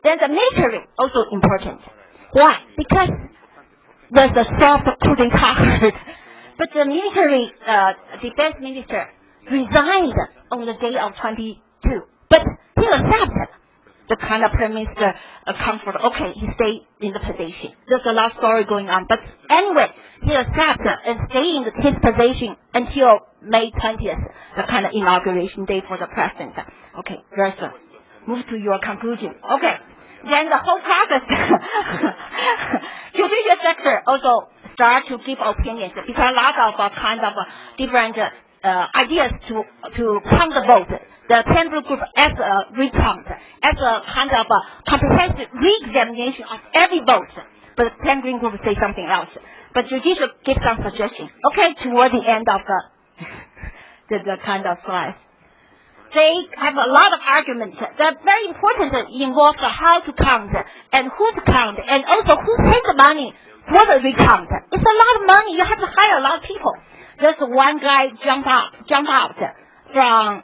Then the military also important. Why? Because there's a soft couldn't conquer. But the military defense minister resigned on the day of 22. But he accepted the kind of prime minister comfort. Okay, he stayed in the position. There's a lot of story going on. But anyway, he accepted and stayed in his position until May 20th, the kind of inauguration day for the president. Okay, very good. Move to your conclusion. Okay. Then the whole process, judicial sector also start to give opinions because a lot of kind of different ideas to count the vote. The Pan Blue Group as a recount, as a kind of comprehensive re-examination of every vote. But the Pan Green Group say something else. But judicial gives some suggestions. Okay, toward the end of the kind of slide. They have a lot of arguments. They're very important involved how to count and who to count and also who pays the money for the recount. It's a lot of money. You have to hire a lot of people. There's one guy jump out from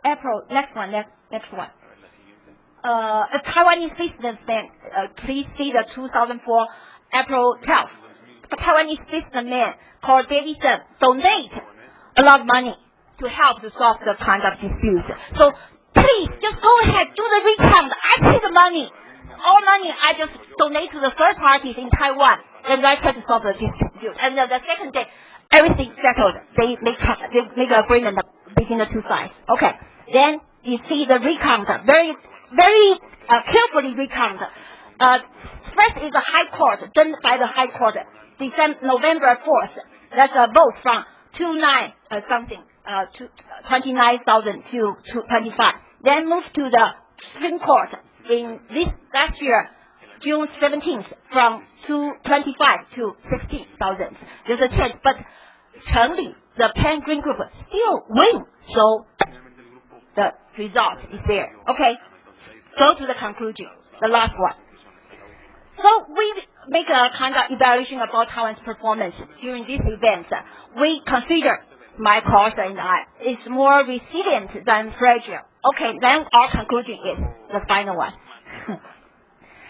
April. Next one. A Taiwanese businessman. Please see the 2004 April 12th. A Taiwanese businessman called David Sun donate a lot of money to help to solve the kind of disputes. So please just go ahead, do the recount. I pay the money. All money I just donate to the third parties in Taiwan, and I try to solve the dispute. And the second day, everything settled. They make an agreement between the two sides. Okay. Then you see the recount, very, very carefully recount. First is the High Court, done by the High Court, November 4th. That's a vote from 29,000 to 25. Then move to the Supreme Court in this last year, June 17th from 25 to 16,000. There's a change, but Cheng Li, the Pan Green Group, still win. So the result is there. Okay, go to the conclusion, the last one. So we make a kind of evaluation about Taiwan's performance during this event. We consider my course and I is more resilient than fragile. Okay, then our conclusion is the final one.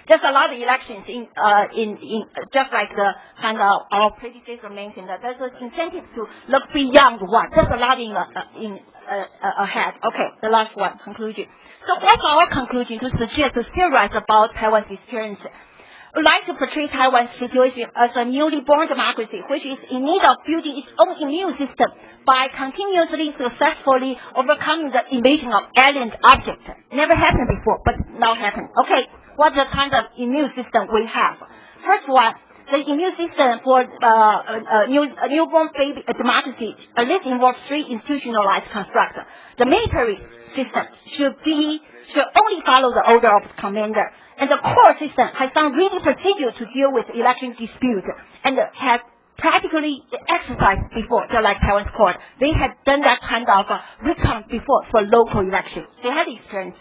There's a lot of elections in just like the kind of our predecessor mentioned that there's an incentive to look beyond one. There's a lot ahead. Okay, the last one, conclusion. So what's our conclusion to suggest to theorize about Taiwan's experience? We'd like to portray Taiwan's situation as a newly born democracy, which is in need of building its own immune system by continuously successfully overcoming the invasion of alien objects. Never happened before, but now happened. Okay, what's the kind of immune system we have? First one, the immune system for newborn baby democracy at least involves three institutionalized constructs. The military system should only follow the order of the commander. And the court system has some really procedure to deal with election dispute and has practically exercised before, just like Taiwan's court. They had done that kind of recount before for local elections. They had experience.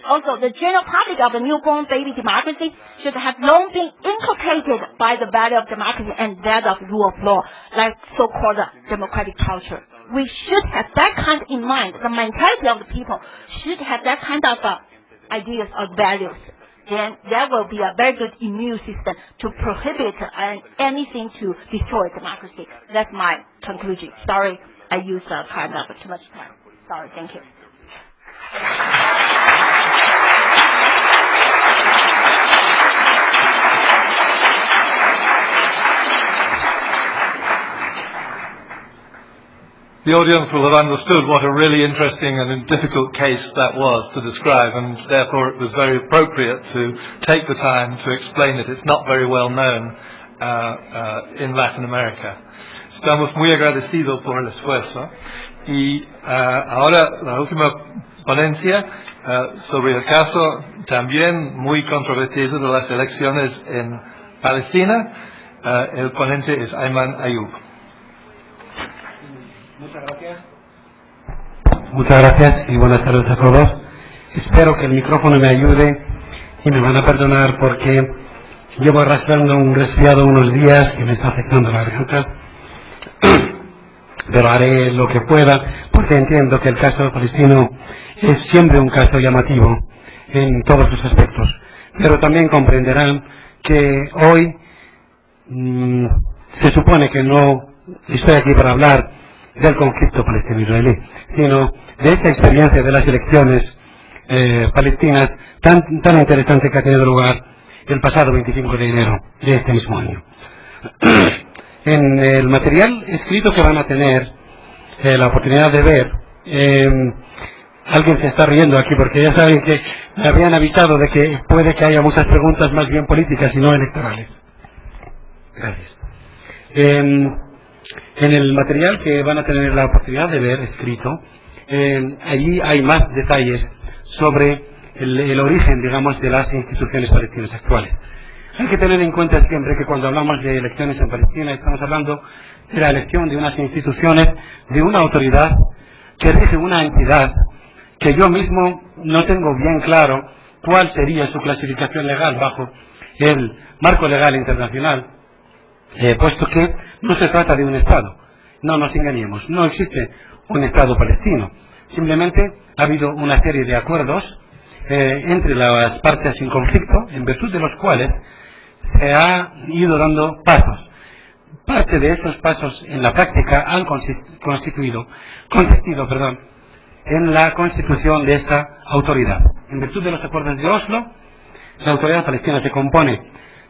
Also, the general public of the newborn baby democracy should have long been inculcated by the value of democracy and that of rule of law, like so-called democratic culture. We should have that kind in mind. The mentality of the people should have that kind of ideas or values. Then there will be a very good immune system to prohibit anything to destroy democracy. That's my conclusion. Sorry, I used kind of too much time. Sorry, thank you. The audience will have understood what a really interesting and difficult case that was to describe, and therefore it was very appropriate to take the time to explain it. It's not very well known in Latin America. Estamos muy agradecidos por el esfuerzo. Y ahora la última ponencia sobre el caso también muy controvertido de las elecciones en Palestina. El ponente es Ayman Ayub. Muchas gracias y buenas tardes a todos. Espero que el micrófono me ayude y me van a perdonar porque llevo arrastrando un resfriado unos días que me está afectando la garganta. Pero haré lo que pueda porque entiendo que el caso palestino es siempre un caso llamativo en todos sus aspectos. Pero también comprenderán que hoy se supone que no estoy aquí para hablar del conflicto palestino-israelí, sino de esta experiencia de las elecciones palestinas tan interesante que ha tenido lugar el pasado 25 de enero de este mismo año. En el material escrito que van a tener la oportunidad de ver, alguien se está riendo aquí porque ya saben que me habían avisado de que puede que haya muchas preguntas más bien políticas y no electorales. Gracias. En el material que van a tener la oportunidad de ver escrito, allí hay más detalles sobre el origen, digamos, de las instituciones palestinas actuales. Hay que tener en cuenta siempre que cuando hablamos de elecciones en Palestina estamos hablando de la elección de unas instituciones, de una autoridad que rige una entidad que yo mismo no tengo bien claro cuál sería su clasificación legal bajo el marco legal internacional, puesto que no se trata de un Estado. No nos engañemos, no existe un Estado palestino. Simplemente ha habido una serie de acuerdos entre las partes en conflicto, en virtud de los cuales se ha ido dando pasos. Parte de esos pasos en la práctica han consistido en la constitución de esta autoridad. En virtud de los acuerdos de Oslo, la autoridad palestina se compone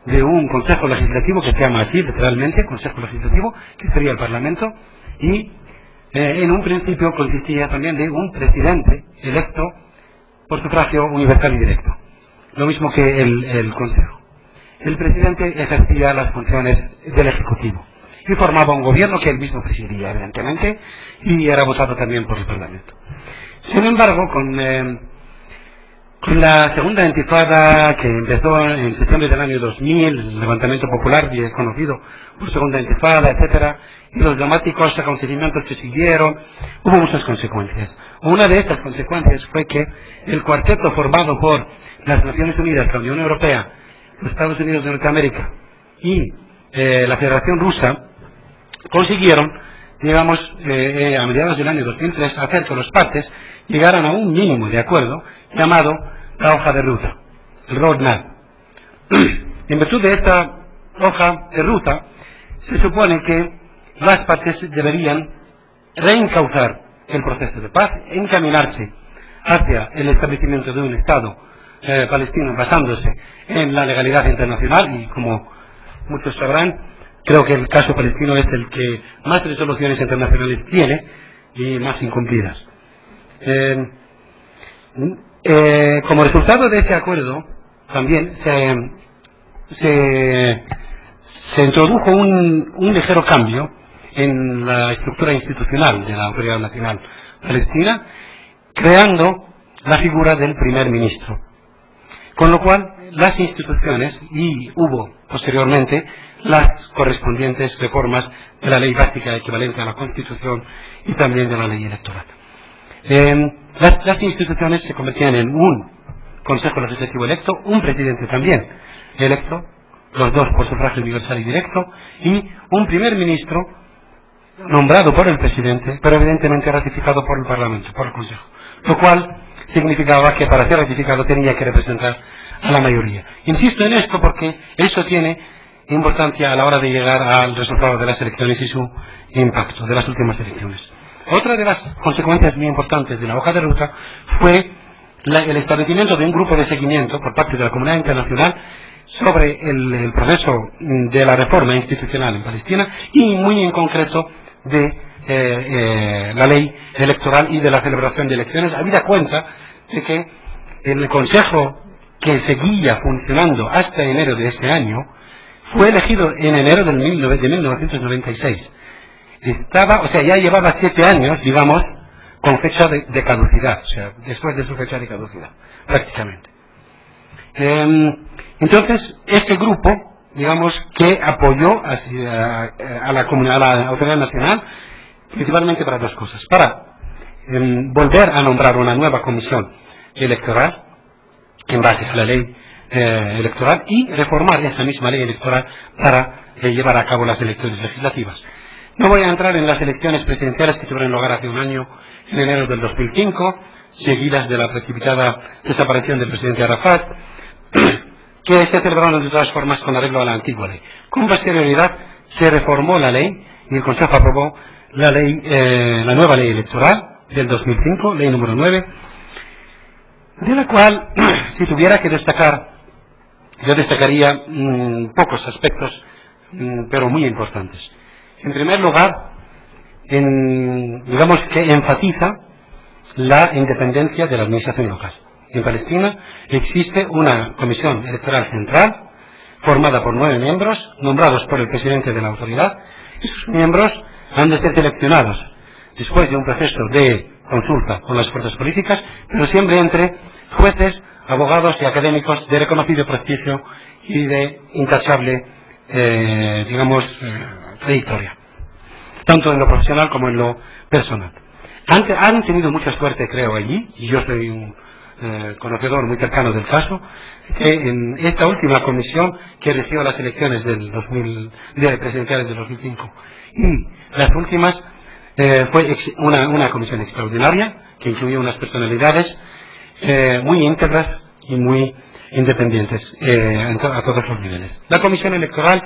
de un consejo legislativo que se llama así, literalmente, consejo legislativo, que sería el parlamento, y en un principio consistía también de un presidente electo por sufragio universal y directo, lo mismo que el consejo. El presidente ejercía las funciones del ejecutivo y formaba un gobierno que él mismo presidía, evidentemente, y era votado también por el parlamento. Sin embargo, con Con la segunda intifada, que empezó en septiembre del año 2000, el levantamiento popular, bien conocido por segunda intifada, etcétera, y los dramáticos acontecimientos que siguieron, hubo muchas consecuencias. Una de estas consecuencias fue que el cuarteto formado por las Naciones Unidas, la Unión Europea, los Estados Unidos de Norteamérica y la Federación Rusa consiguieron, digamos, a mediados del año 2003, hacer que los partes llegaran a un mínimo de acuerdo llamado la hoja de ruta, el roadmap. En virtud de esta hoja de ruta, se supone que las partes deberían reencauzar el proceso de paz, encaminarse hacia el establecimiento de un Estado palestino basándose en la legalidad internacional, y como muchos sabrán, creo que el caso palestino es el que más resoluciones internacionales tiene y más incumplidas. Como resultado de ese acuerdo, también se introdujo un ligero cambio en la estructura institucional de la Autoridad Nacional Palestina, creando la figura del primer ministro. Con lo cual, las instituciones, y hubo posteriormente las correspondientes reformas de la ley básica equivalente a la Constitución y también de la ley electoral. Las instituciones se convertían en un Consejo Legislativo electo, un presidente también electo, los dos por sufragio universal y directo, y un primer ministro nombrado por el presidente, pero evidentemente ratificado por el Parlamento, por el Consejo, lo cual significaba que para ser ratificado tenía que representar a la mayoría. Insisto en esto porque eso tiene importancia a la hora de llegar al resultado de las elecciones y su impacto de las últimas elecciones. Otra de las consecuencias muy importantes de la hoja de ruta fue el establecimiento de un grupo de seguimiento por parte de la comunidad internacional sobre el proceso de la reforma institucional en Palestina y muy en concreto de la ley electoral y de la celebración de elecciones, habida cuenta de que el Consejo que seguía funcionando hasta enero de este año fue elegido en enero de 1996. Ya llevaba 7 años, digamos, con fecha de caducidad, o sea, después de su fecha de caducidad, prácticamente. Entonces, este grupo, digamos, que apoyó a la Autoridad Nacional, principalmente para dos cosas. Para volver a nombrar una nueva comisión electoral, en base a la ley electoral, y reformar esa misma ley electoral para llevar a cabo las elecciones legislativas. No voy a entrar en las elecciones presidenciales que tuvieron lugar hace un año, en enero del 2005, seguidas de la precipitada desaparición del presidente Arafat, que se celebraron de todas formas con arreglo a la antigua ley. Con posterioridad se reformó la ley y el Consejo aprobó la nueva ley electoral del 2005, ley número 9, de la cual, si tuviera que destacar, yo destacaría pocos aspectos, pero muy importantes. En primer lugar, digamos que enfatiza la independencia de la administración local. En Palestina existe una comisión electoral central formada por 9 miembros, nombrados por el presidente de la autoridad, y sus miembros han de ser seleccionados después de un proceso de consulta con las fuerzas políticas, pero siempre entre jueces, abogados y académicos de reconocido prestigio y de intachable, trayectoria, tanto en lo profesional como en lo personal. Han tenido mucha suerte, creo, allí, y yo soy un conocedor muy cercano del caso, que en esta última comisión que recibió las elecciones presidenciales del 2005 y las últimas fue una comisión extraordinaria que incluyó unas personalidades muy íntegras y muy independientes a todos los niveles. La comisión electoral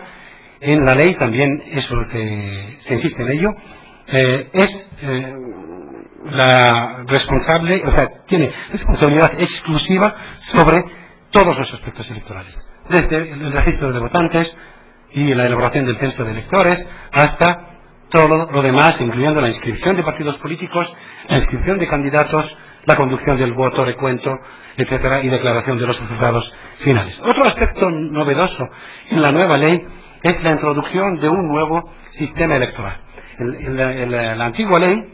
en la ley también, eso se insiste en ello, es la responsable, tiene responsabilidad exclusiva sobre todos los aspectos electorales, desde el registro de votantes y la elaboración del censo de electores hasta todo lo demás, incluyendo la inscripción de partidos políticos, la inscripción de candidatos, la conducción del voto, recuento, etcétera, y declaración de los resultados finales. Otro aspecto novedoso en la nueva ley es la introducción de un nuevo sistema electoral. La antigua ley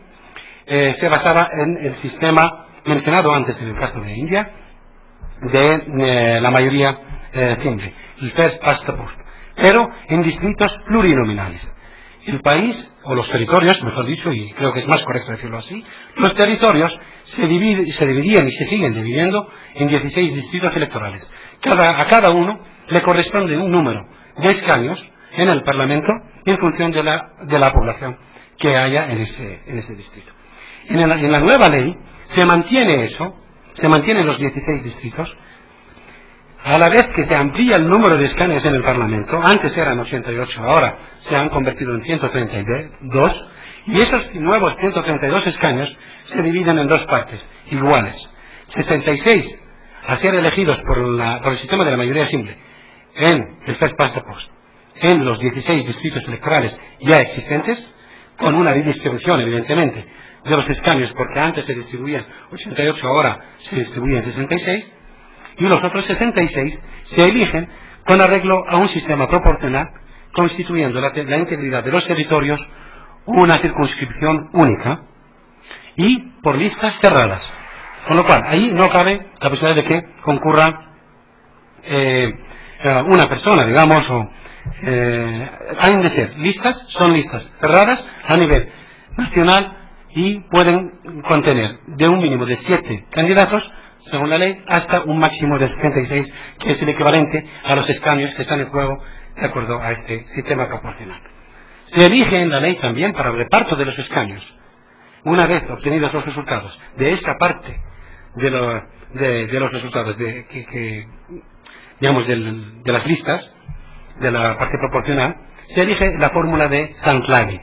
se basaba en el sistema mencionado antes en el caso de India, de la mayoría simple, el first past the post, pero en distritos plurinominales. El país, o los territorios, mejor dicho, y creo que es más correcto decirlo así, los territorios se dividían y se siguen dividiendo en 16 distritos electorales. A cada uno le corresponde un número de escaños en el Parlamento en función de la población que haya en ese distrito. En la nueva ley se mantiene eso, se mantienen los 16 distritos, a la vez que se amplía el número de escaños en el Parlamento. Antes eran 88, ahora se han convertido en 132, y esos nuevos 132 escaños se dividen en dos partes iguales: 66 a ser elegidos por el sistema de la mayoría simple en el first past the post, en los 16 distritos electorales ya existentes, con una redistribución evidentemente de los escaños, porque antes se distribuían 88, ahora se distribuyen 66, y los otros 66 se eligen con arreglo a un sistema proporcional, constituyendo la integridad de los territorios una circunscripción única y por listas cerradas, con lo cual ahí no cabe la posibilidad de que concurra una persona, digamos, o han de ser listas, son listas cerradas a nivel nacional y pueden contener de un mínimo de 7 candidatos según la ley hasta un máximo de 76, que es el equivalente a los escaños que están en juego de acuerdo a este sistema proporcional. Se elige en la ley también para el reparto de los escaños, una vez obtenidos los resultados de esa parte de los resultados digamos de las listas de la parte proporcional, se elige la fórmula de Santlagi,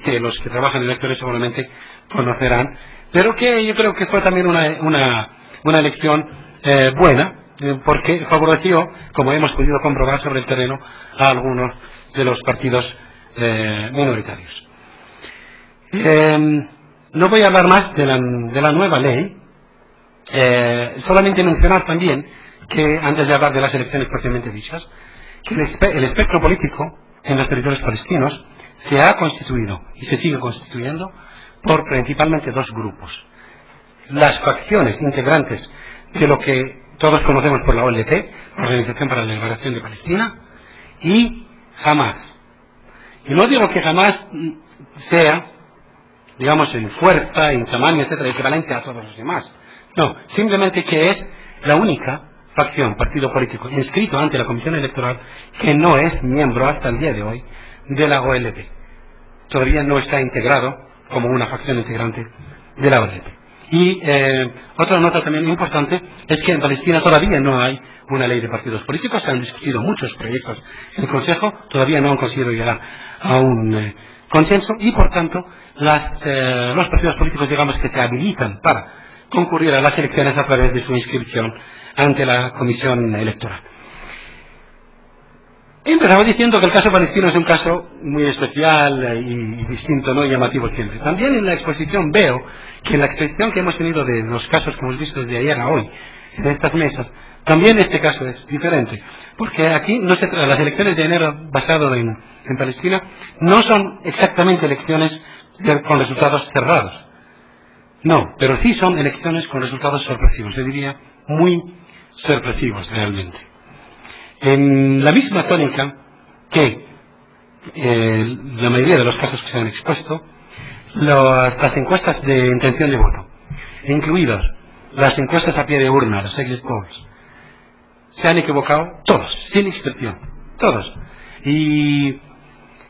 que los que trabajan en elecciones seguramente conocerán, pero que yo creo que fue también una elección buena, porque favoreció, como hemos podido comprobar sobre el terreno, a algunos de los partidos minoritarios. No voy a hablar más de la nueva ley, solamente mencionar también que, antes de hablar de las elecciones propiamente dichas, que el espectro político en los territorios palestinos se ha constituido y se sigue constituyendo por principalmente dos grupos: las facciones integrantes de lo que todos conocemos por la OLP, Organización para la Liberación de Palestina, y Hamas. Y no digo que Hamas sea, digamos, en fuerza, en tamaño, etcétera, equivalente a todos los demás. No, simplemente que es la única facción, partido político, inscrito ante la Comisión Electoral, que no es miembro hasta el día de hoy de la OLP. Todavía no está integrado como una facción integrante de la OLP. Y otra nota también importante es que en Palestina todavía no hay una ley de partidos políticos. Se han discutido muchos proyectos en el Consejo, todavía no han conseguido llegar a un consenso, y por tanto los partidos políticos, digamos, que se habilitan para concurrir a las elecciones a través de su inscripción ante la Comisión Electoral. Empezaba diciendo que el caso palestino es un caso muy especial y distinto, no llamativo siempre. También en la exposición veo que en la exposición que hemos tenido de los casos que hemos visto desde ayer a hoy en estas mesas, también este caso es diferente, porque aquí no se trata, las elecciones de enero basado en Palestina no son exactamente elecciones con resultados cerrados. No, pero sí son elecciones con resultados sorpresivos, yo diría muy sorpresivos realmente. En la misma tónica que la mayoría de los casos que se han expuesto, las encuestas de intención de voto, incluidas las encuestas a pie de urna, los exit polls, se han equivocado todos, sin excepción, todos. Y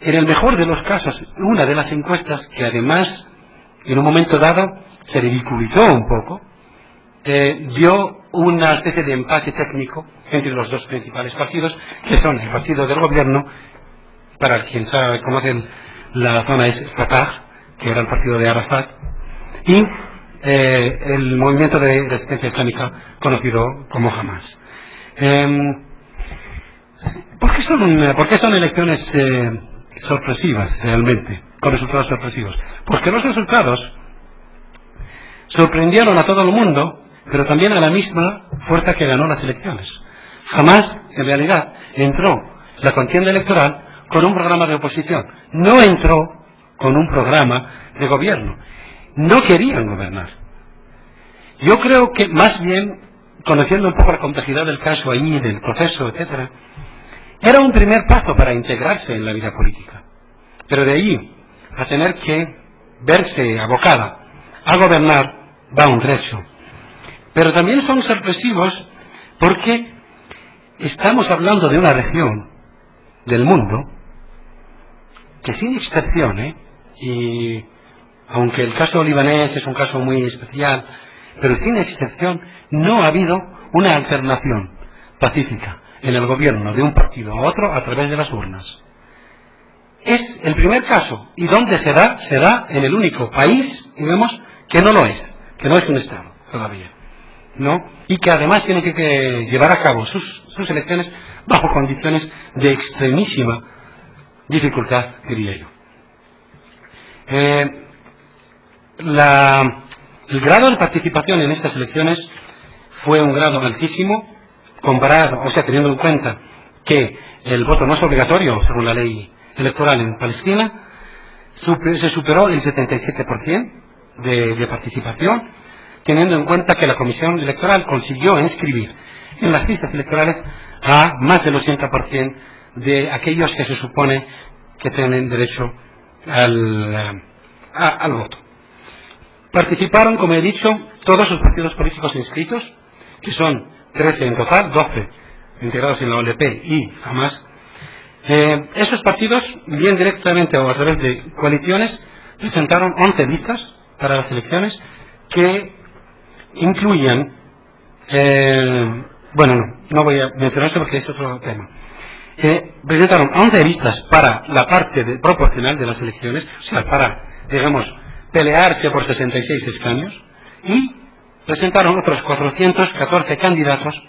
en el mejor de los casos, una de las encuestas que además en un momento dado se ridiculizó un poco, dio una especie de empate técnico entre los dos principales partidos, que son el partido del gobierno, para quien sabe, conoce la zona es Fatah, que era el partido de Arafat, y el movimiento de resistencia islámica conocido como Hamas. ¿Por qué son elecciones sorpresivas realmente, con resultados sorpresivos? Porque los resultados sorprendieron a todo el mundo, pero también a la misma fuerza que ganó las elecciones. Jamás, en realidad, entró la contienda electoral con un programa de oposición. No entró con un programa de gobierno. No querían gobernar. Yo creo que más bien conociendo un poco la complejidad del caso allí, del proceso, etcétera, era un primer paso para integrarse en la vida política. Pero de ahí a tener que verse abocada a gobernar va un trecho. Pero también son sorpresivos porque estamos hablando de una región del mundo que sin excepción, y aunque el caso libanés es un caso muy especial, pero sin excepción no ha habido una alternación pacífica en el gobierno de un partido a otro a través de las urnas. Es el primer caso, y donde se da en el único país, digamos, que no lo es, que no es un Estado todavía, ¿no? Y que además tiene que llevar a cabo sus elecciones bajo condiciones de extremísima dificultad, diría yo. El grado de participación en estas elecciones fue un grado altísimo, comparado, o sea, teniendo en cuenta que el voto no es obligatorio según la ley electoral en Palestina, se superó el 77% de participación, teniendo en cuenta que la Comisión Electoral consiguió inscribir en las listas electorales a más del 80% de aquellos que se supone que tienen derecho al voto. Participaron, como he dicho, todos los partidos políticos inscritos, que son 13 en total, 12 integrados en la OLP y Hamas. Esos partidos, bien directamente o a través de coaliciones, presentaron 11 listas para las elecciones que incluían, no voy a mencionar esto porque es otro tema. Presentaron 11 listas para la parte proporcional de las elecciones, o sea, para, digamos, pelearse por 66 escaños, y presentaron otros 414 candidatos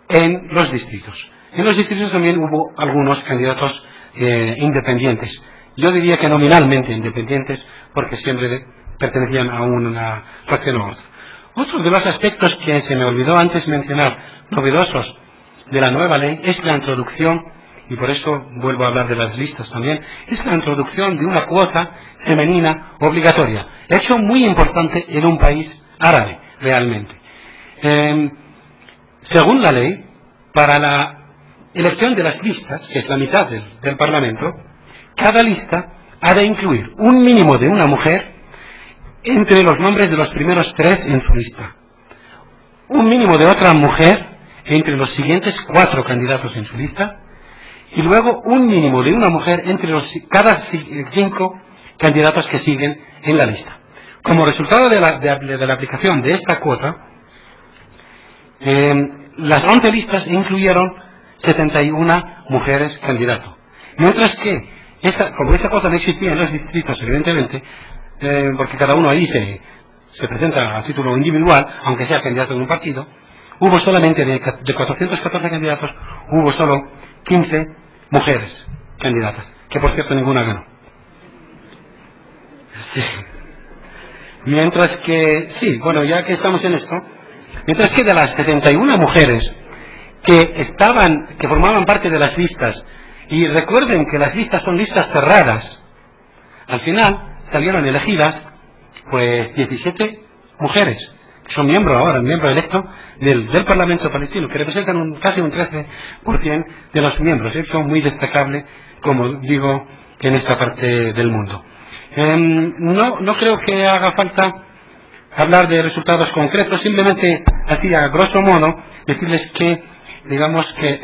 en los distritos. En los distritos también hubo algunos candidatos independientes. Yo diría que nominalmente independientes, porque siempre pertenecían a una facción u otra. Otro de los aspectos que se me olvidó antes mencionar, novedosos de la nueva ley, es la introducción, y por eso vuelvo a hablar de las listas también, es la introducción de una cuota femenina obligatoria. Hecho muy importante en un país árabe, realmente. Según la ley, para la elección de las listas, que es la mitad del Parlamento, cada lista ha de incluir un mínimo de una mujer entre los nombres de los primeros 3 en su lista, un mínimo de otra mujer entre los siguientes 4 candidatos en su lista, y luego un mínimo de una mujer entre cada 5 candidatos que siguen en la lista. Como resultado de la aplicación de esta cuota, las 11 listas incluyeron 71 mujeres candidatos. Mientras que, como esta cuota no existía en los distritos, evidentemente, porque cada uno ahí se presenta a título individual, aunque sea candidato de un partido, hubo solamente de 414 candidatos, hubo solo 15 mujeres candidatas, que por cierto ninguna ganó. Sí. Mientras que, ya que estamos en esto, mientras que de las 71 mujeres que formaban parte de las listas, y recuerden que las listas son listas cerradas, al final salieron elegidas pues 17 mujeres, que son miembro electo del Parlamento palestino, que representan casi un 13% de los miembros. Eso es muy destacable, como digo, en esta parte del mundo. No creo que haga falta hablar de resultados concretos, simplemente así a grosso modo decirles que, digamos que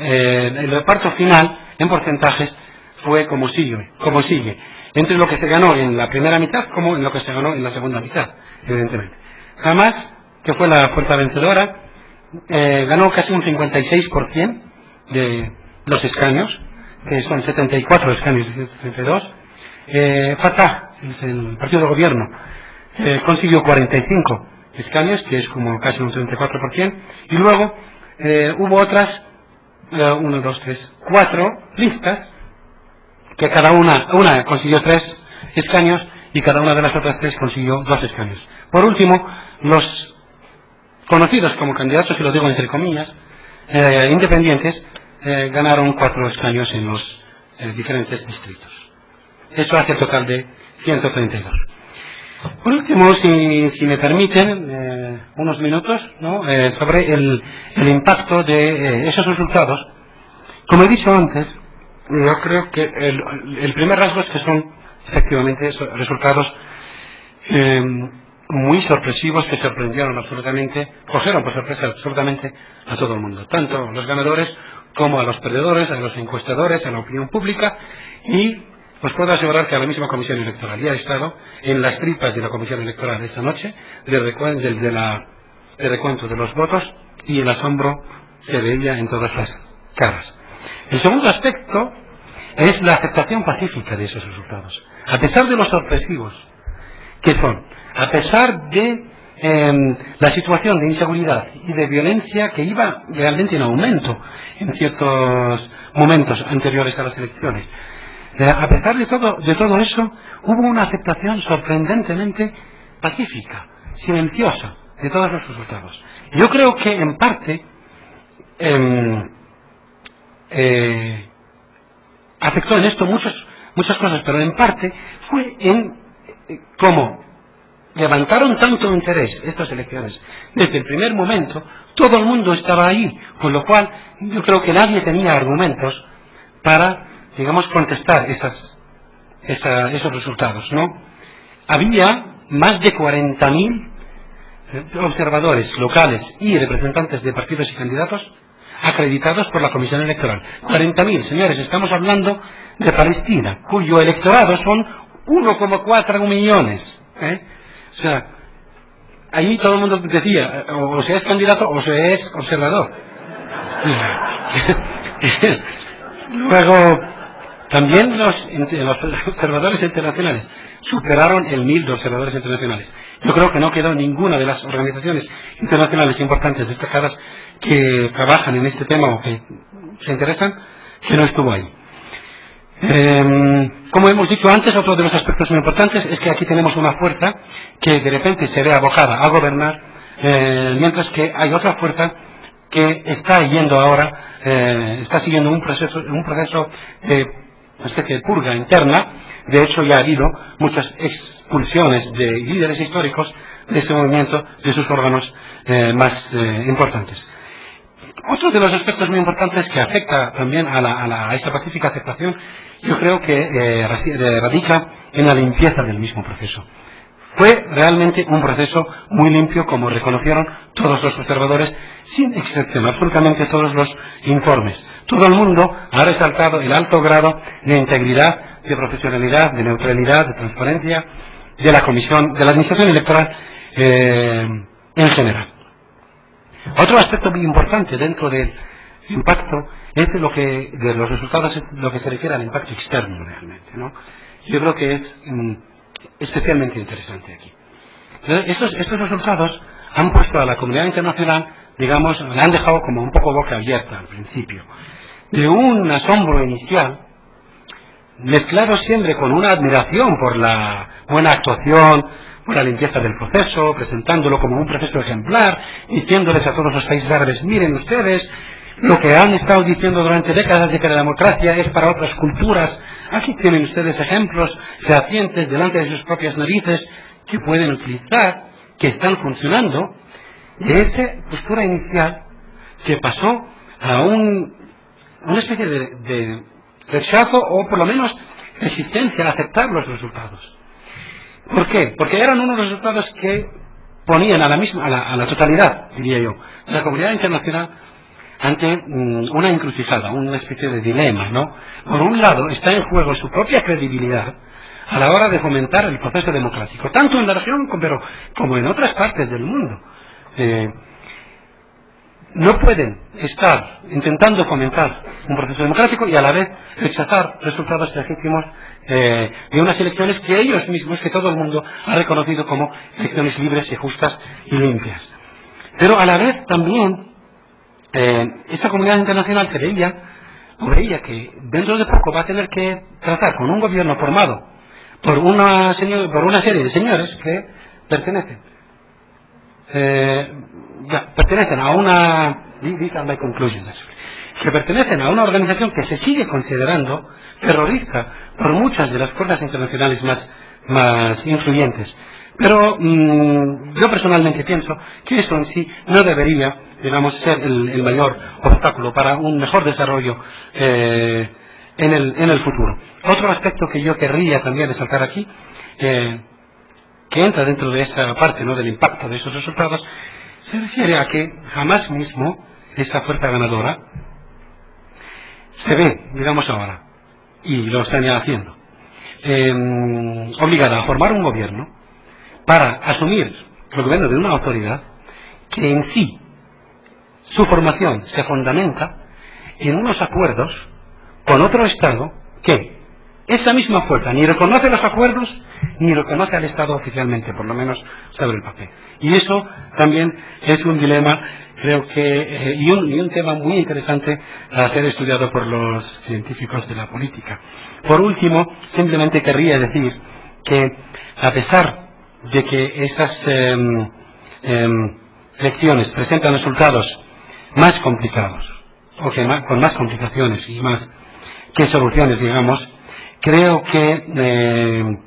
el reparto final en porcentajes fue como sigue, entre lo que se ganó en la primera mitad como en lo que se ganó en la segunda mitad, evidentemente. Hamas, que fue la fuerza vencedora, ganó casi un 56% de los escaños, que son 74 escaños de 72. Fatah, el partido de gobierno, consiguió 45 escaños, que es como casi un 34%, y luego hubo otras 4 listas, que cada una consiguió 3 escaños y cada una de las otras 3 consiguió 2 escaños. Por último, los conocidos como candidatos, y lo digo entre comillas, independientes, ganaron 4 escaños en los diferentes distritos. Eso hace total de 132. Por último, si me permiten unos minutos, ¿no? Sobre el impacto de esos resultados. Como he dicho antes, yo creo que el primer rasgo es que son efectivamente resultados muy sorpresivos, que sorprendieron absolutamente, cogieron por sorpresa absolutamente a todo el mundo, tanto a los ganadores como a los perdedores, a los encuestadores, a la opinión pública, y os puedo asegurar que a la misma Comisión Electoral. Ya he estado en las tripas de la Comisión Electoral esta noche, del recuento de los votos, y el asombro se veía en todas las caras. El segundo aspecto es la aceptación pacífica de esos resultados. A pesar de los sorpresivos que son, a pesar de la situación de inseguridad y de violencia que iba realmente en aumento en ciertos momentos anteriores a las elecciones, a pesar de todo eso, hubo una aceptación sorprendentemente pacífica, silenciosa, de todos los resultados. Yo creo que en parte afectó en esto muchas cosas, pero en parte fue en cómo levantaron tanto interés estas elecciones. Desde el primer momento, todo el mundo estaba ahí, con lo cual yo creo que nadie tenía argumentos para, digamos, contestar esos resultados, ¿no? Había más de 40.000 observadores locales y representantes de partidos y candidatos acreditados por la Comisión Electoral. 40.000, señores, estamos hablando de Palestina, cuyo electorado son 1,4 millones. O sea, ahí todo el mundo decía, o se es candidato o se es observador. Luego, también los observadores internacionales superaron el 1000 de observadores internacionales. Yo creo que no quedó ninguna de las organizaciones internacionales importantes destacadas que trabajan en este tema o que se interesan, que no estuvo ahí. Como hemos dicho antes, otro de los aspectos muy importantes es que aquí tenemos una fuerza que de repente se ve abocada a gobernar, mientras que hay otra fuerza que está yendo ahora, está siguiendo un proceso de una especie de purga interna. De hecho, ya ha habido muchas expulsiones de líderes históricos de ese movimiento, de sus órganos más importantes. Otro de los aspectos muy importantes que afecta también a esta pacífica aceptación, yo creo que radica en la limpieza del mismo proceso. Fue realmente un proceso muy limpio, como reconocieron todos los observadores, sin excepción, absolutamente todos los informes. Todo el mundo ha resaltado el alto grado de integridad, de profesionalidad, de neutralidad, de transparencia de la Comisión, de la Administración Electoral en general. Otro aspecto muy importante dentro del impacto es de los resultados, lo que se refiere al impacto externo realmente, ¿no? Yo creo que es especialmente interesante aquí. Estos resultados han puesto a la comunidad internacional, digamos, la han dejado como un poco boca abierta al principio. De un asombro inicial, mezclado siempre con una admiración por la buena actuación, por la limpieza del proceso, presentándolo como un proceso ejemplar, diciéndoles a todos los países árabes, miren ustedes, lo que han estado diciendo durante décadas de que la democracia es para otras culturas, aquí tienen ustedes ejemplos fehacientes delante de sus propias narices que pueden utilizar, que están funcionando. De esa postura inicial que pasó a una especie de rechazo o por lo menos resistencia a aceptar los resultados. ¿Por qué? Porque eran unos resultados que ponían a la totalidad, diría yo, de la comunidad internacional ante una encrucijada, una especie de dilema, ¿no? Por un lado, está en juego su propia credibilidad a la hora de fomentar el proceso democrático, tanto en la región como en otras partes del mundo. No pueden estar intentando fomentar un proceso democrático y a la vez rechazar resultados legítimos de unas elecciones que ellos mismos, que todo el mundo ha reconocido como elecciones libres y justas y limpias. Pero a la vez también esta comunidad internacional veía que dentro de poco va a tener que tratar con un gobierno formado por una serie de señores que pertenecen a una organización que se sigue considerando terrorista por muchas de las fuerzas internacionales más influyentes. Pero yo personalmente pienso que eso en sí no debería, digamos, ser el mayor obstáculo para un mejor desarrollo en el futuro. Otro aspecto que yo querría también resaltar aquí, que entra dentro de esa parte, ¿no?, del impacto de esos resultados, se refiere a que jamás mismo esa fuerza ganadora se ve, digamos ahora, y lo están ya haciendo, obligada a formar un gobierno para asumir el gobierno de una autoridad que en sí, su formación se fundamenta en unos acuerdos con otro Estado que esa misma fuerza ni reconoce los acuerdos ni reconoce al Estado oficialmente, por lo menos sobre el papel. Y eso también es un dilema, creo que, y un tema muy interesante a ser estudiado por los científicos de la política. Por último, simplemente querría decir que a pesar de que esas elecciones presentan resultados más complicados, o que con más complicaciones y más que soluciones, digamos, creo que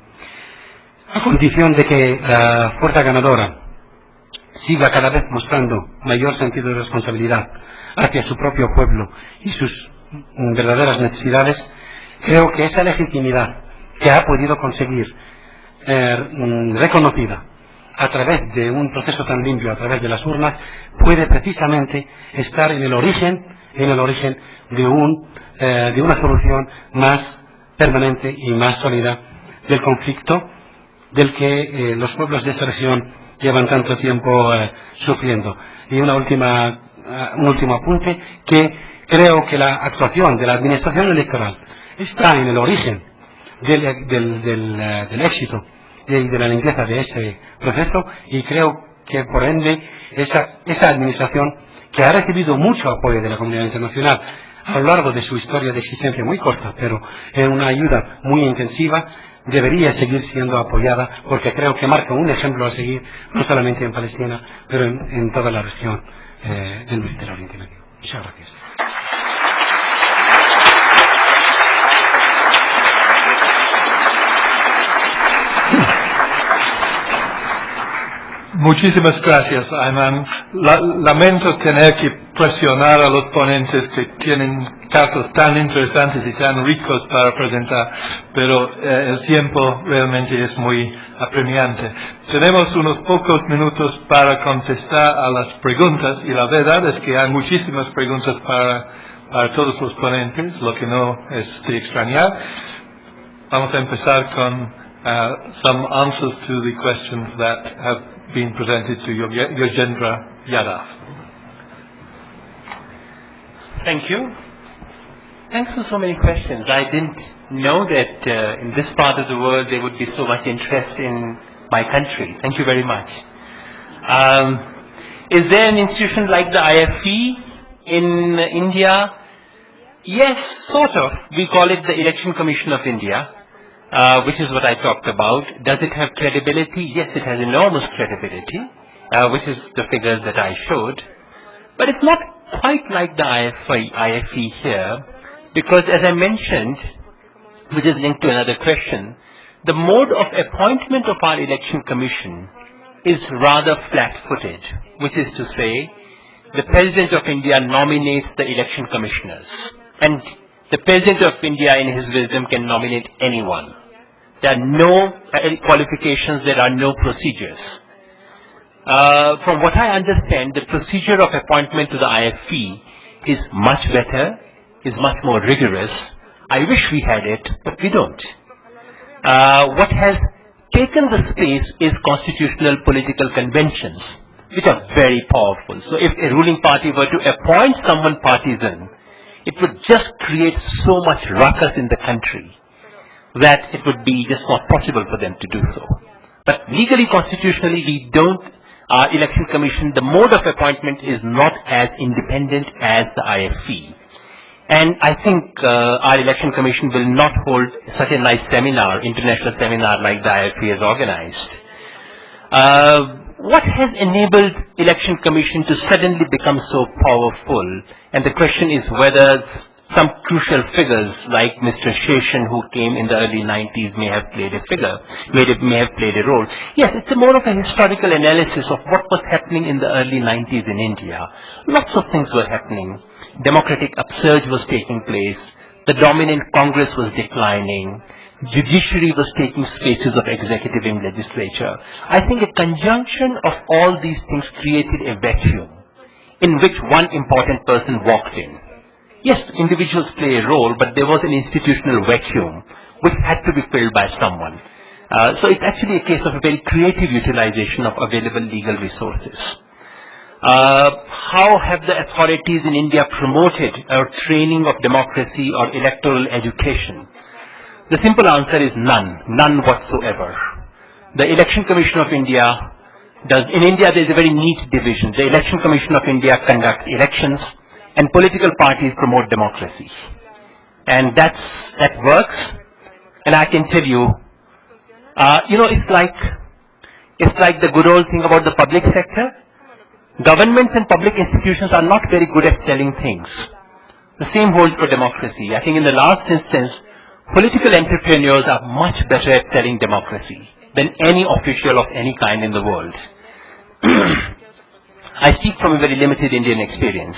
a condición de que la fuerza ganadora siga cada vez mostrando mayor sentido de responsabilidad hacia su propio pueblo y sus verdaderas necesidades, creo que esa legitimidad que ha podido conseguir reconocida a través de un proceso tan limpio, a través de las urnas, puede precisamente estar en el origen de una solución más permanente y más sólida del conflicto del que los pueblos de esta región llevan tanto tiempo sufriendo. Y un último apunte, que creo que la actuación de la administración electoral está en el origen del éxito y de la limpieza de ese proceso, y creo que por ende esa administración, que ha recibido mucho apoyo de la comunidad internacional a lo largo de su historia de existencia muy corta, pero en una ayuda muy intensiva, debería seguir siendo apoyada, porque creo que marca un ejemplo a seguir, no solamente en Palestina, pero en toda la región del Mediterráneo Oriente Medio. Muchas gracias. Muchísimas gracias, Ayman. Lamento tener que presionar a los ponentes que tienen casos tan interesantes y tan ricos para presentar, pero el tiempo realmente es muy apremiante. Tenemos unos pocos minutos para contestar a las preguntas, y la verdad es que hay muchísimas preguntas para todos los ponentes, lo que no es de extrañar. Vamos a empezar con some answers to the questions that have been presented to Yojendra Yadav. Thank you. Thanks for so many questions. I didn't know that in this part of the world there would be so much interest in my country. Thank you very much. Is there an institution like the IFE in India? Yes, sort of. We call it the Election Commission of India. Which is what I talked about. Does it have credibility? Yes, it has enormous credibility, which is the figures that I showed. But it's not quite like the IFE here, because as I mentioned, which is linked to another question, the mode of appointment of our election commission is rather flat-footed, which is to say, the President of India nominates the election commissioners, and the President of India in his wisdom can nominate anyone. There are no qualifications, there are no procedures. From what I understand, the procedure of appointment to the IFE is much better, is much more rigorous. I wish we had it, but we don't. What has taken the space is constitutional political conventions, which are very powerful. So if a ruling party were to appoint someone partisan, it would just create so much ruckus in the country that it would be just not possible for them to do so. But legally, constitutionally, we don't, our election commission, the mode of appointment is not as independent as the IFE. And I think our election commission will not hold such a nice seminar, international seminar like the IFE has organized. What has enabled election commission to suddenly become so powerful? And the question is whether some crucial figures like Mr. Sheshan, who came in the early 90s, may have played a role. Yes, it's more of a historical analysis of what was happening in the early 90s in India. Lots of things were happening. Democratic upsurge was taking place. The dominant Congress was declining. Judiciary was taking spaces of executive and legislature. I think a conjunction of all these things created a vacuum in which one important person walked in. Yes, individuals play a role, but there was an institutional vacuum which had to be filled by someone. So it's actually a case of a very creative utilization of available legal resources. How have the authorities in India promoted our training of democracy or electoral education? The simple answer is none whatsoever. The Election Commission of India in India there is a very neat division. The Election Commission of India conducts elections and political parties promote democracy. And that works. And I can tell you, it's like the good old thing about the public sector. Governments and public institutions are not very good at selling things. The same holds for democracy. I think in the last instance, political entrepreneurs are much better at selling democracy than any official of any kind in the world. I speak from a very limited Indian experience.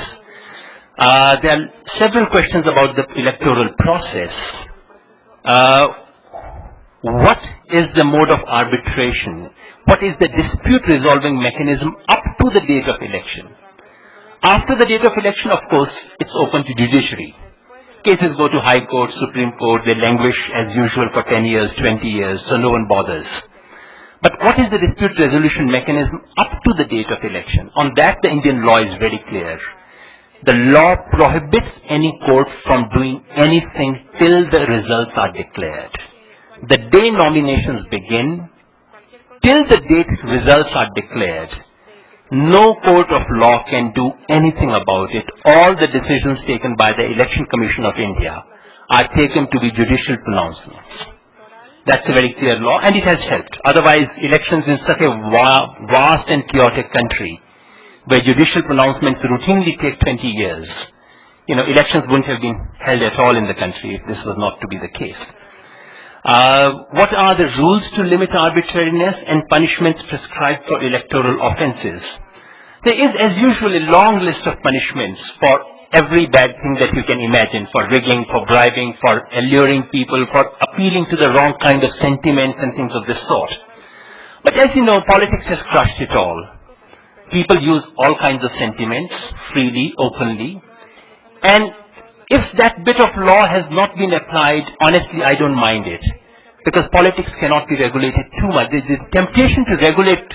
There are several questions about the electoral process. What is the mode of arbitration? What is the dispute resolving mechanism up to the date of election? After the date of election, of course, it's open to judiciary. Cases go to High Court, Supreme Court, they languish as usual for 10 years, 20 years, so no one bothers. But what is the dispute resolution mechanism up to the date of election? On that, the Indian law is very clear. The law prohibits any court from doing anything till the results are declared. The day nominations begin, till the date results are declared, no court of law can do anything about it. All the decisions taken by the Election Commission of India are taken to be judicial pronouncements. That's a very clear law, and it has helped. Otherwise, elections in such a vast and chaotic country, where judicial pronouncements routinely take 20 years, elections wouldn't have been held at all in the country if this was not to be the case. What are the rules to limit arbitrariness and punishments prescribed for electoral offences? There is, as usual, a long list of punishments for every bad thing that you can imagine, for rigging, for bribing, for alluring people, for appealing to the wrong kind of sentiments and things of this sort. But as you know, politics has crushed it all. People use all kinds of sentiments, freely, openly, and if that bit of law has not been applied, honestly, I don't mind it. Because politics cannot be regulated too much. The temptation to regulate,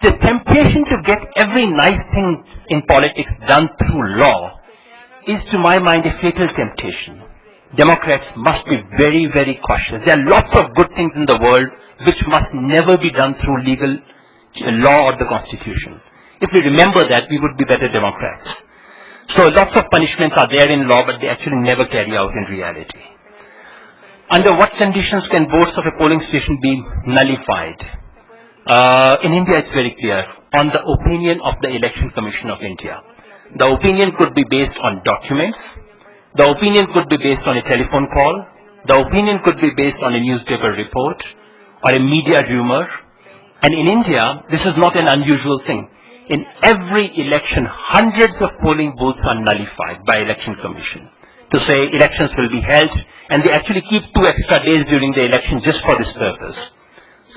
the temptation to get every nice thing in politics done through law is, to my mind, a fatal temptation. Democrats must be very, very cautious. There are lots of good things in the world which must never be done through legal law or the Constitution. If we remember that, we would be better Democrats. So lots of punishments are there in law, but they actually never carry out in reality. Under what conditions can votes of a polling station be nullified? In India, it's very clear. On the opinion of the Election Commission of India. The opinion could be based on documents. The opinion could be based on a telephone call. The opinion could be based on a newspaper report or a media rumor. And in India, this is not an unusual thing. In every election, hundreds of polling booths are nullified by Election Commission to say elections will be held, and they actually keep 2 extra days during the election just for this purpose.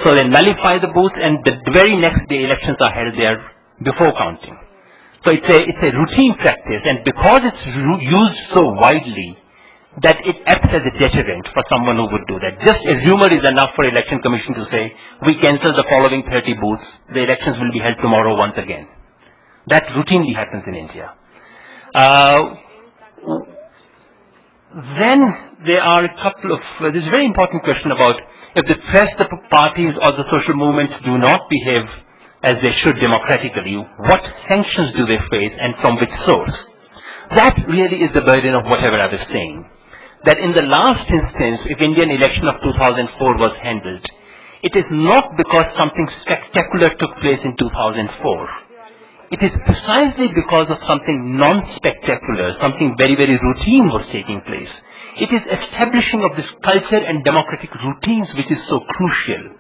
So they nullify the booth, and the very next day elections are held there before counting. So it's a routine practice, and because it's used so widely, that it acts as a deterrent for someone who would do that. Just a rumor is enough for Election Commission to say, we cancel the following 30 booths, the elections will be held tomorrow once again. That routinely happens in India. Then there are a couple of, there's a very important question about if the press, the parties or the social movements do not behave as they should democratically, what sanctions do they face and from which source? That really is the burden of whatever I was saying. That in the last instance, if Indian election of 2004 was handled, it is not because something spectacular took place in 2004. it is precisely because of something non-spectacular, something very, very routine was taking place. It is establishing of this culture and democratic routines which is so crucial.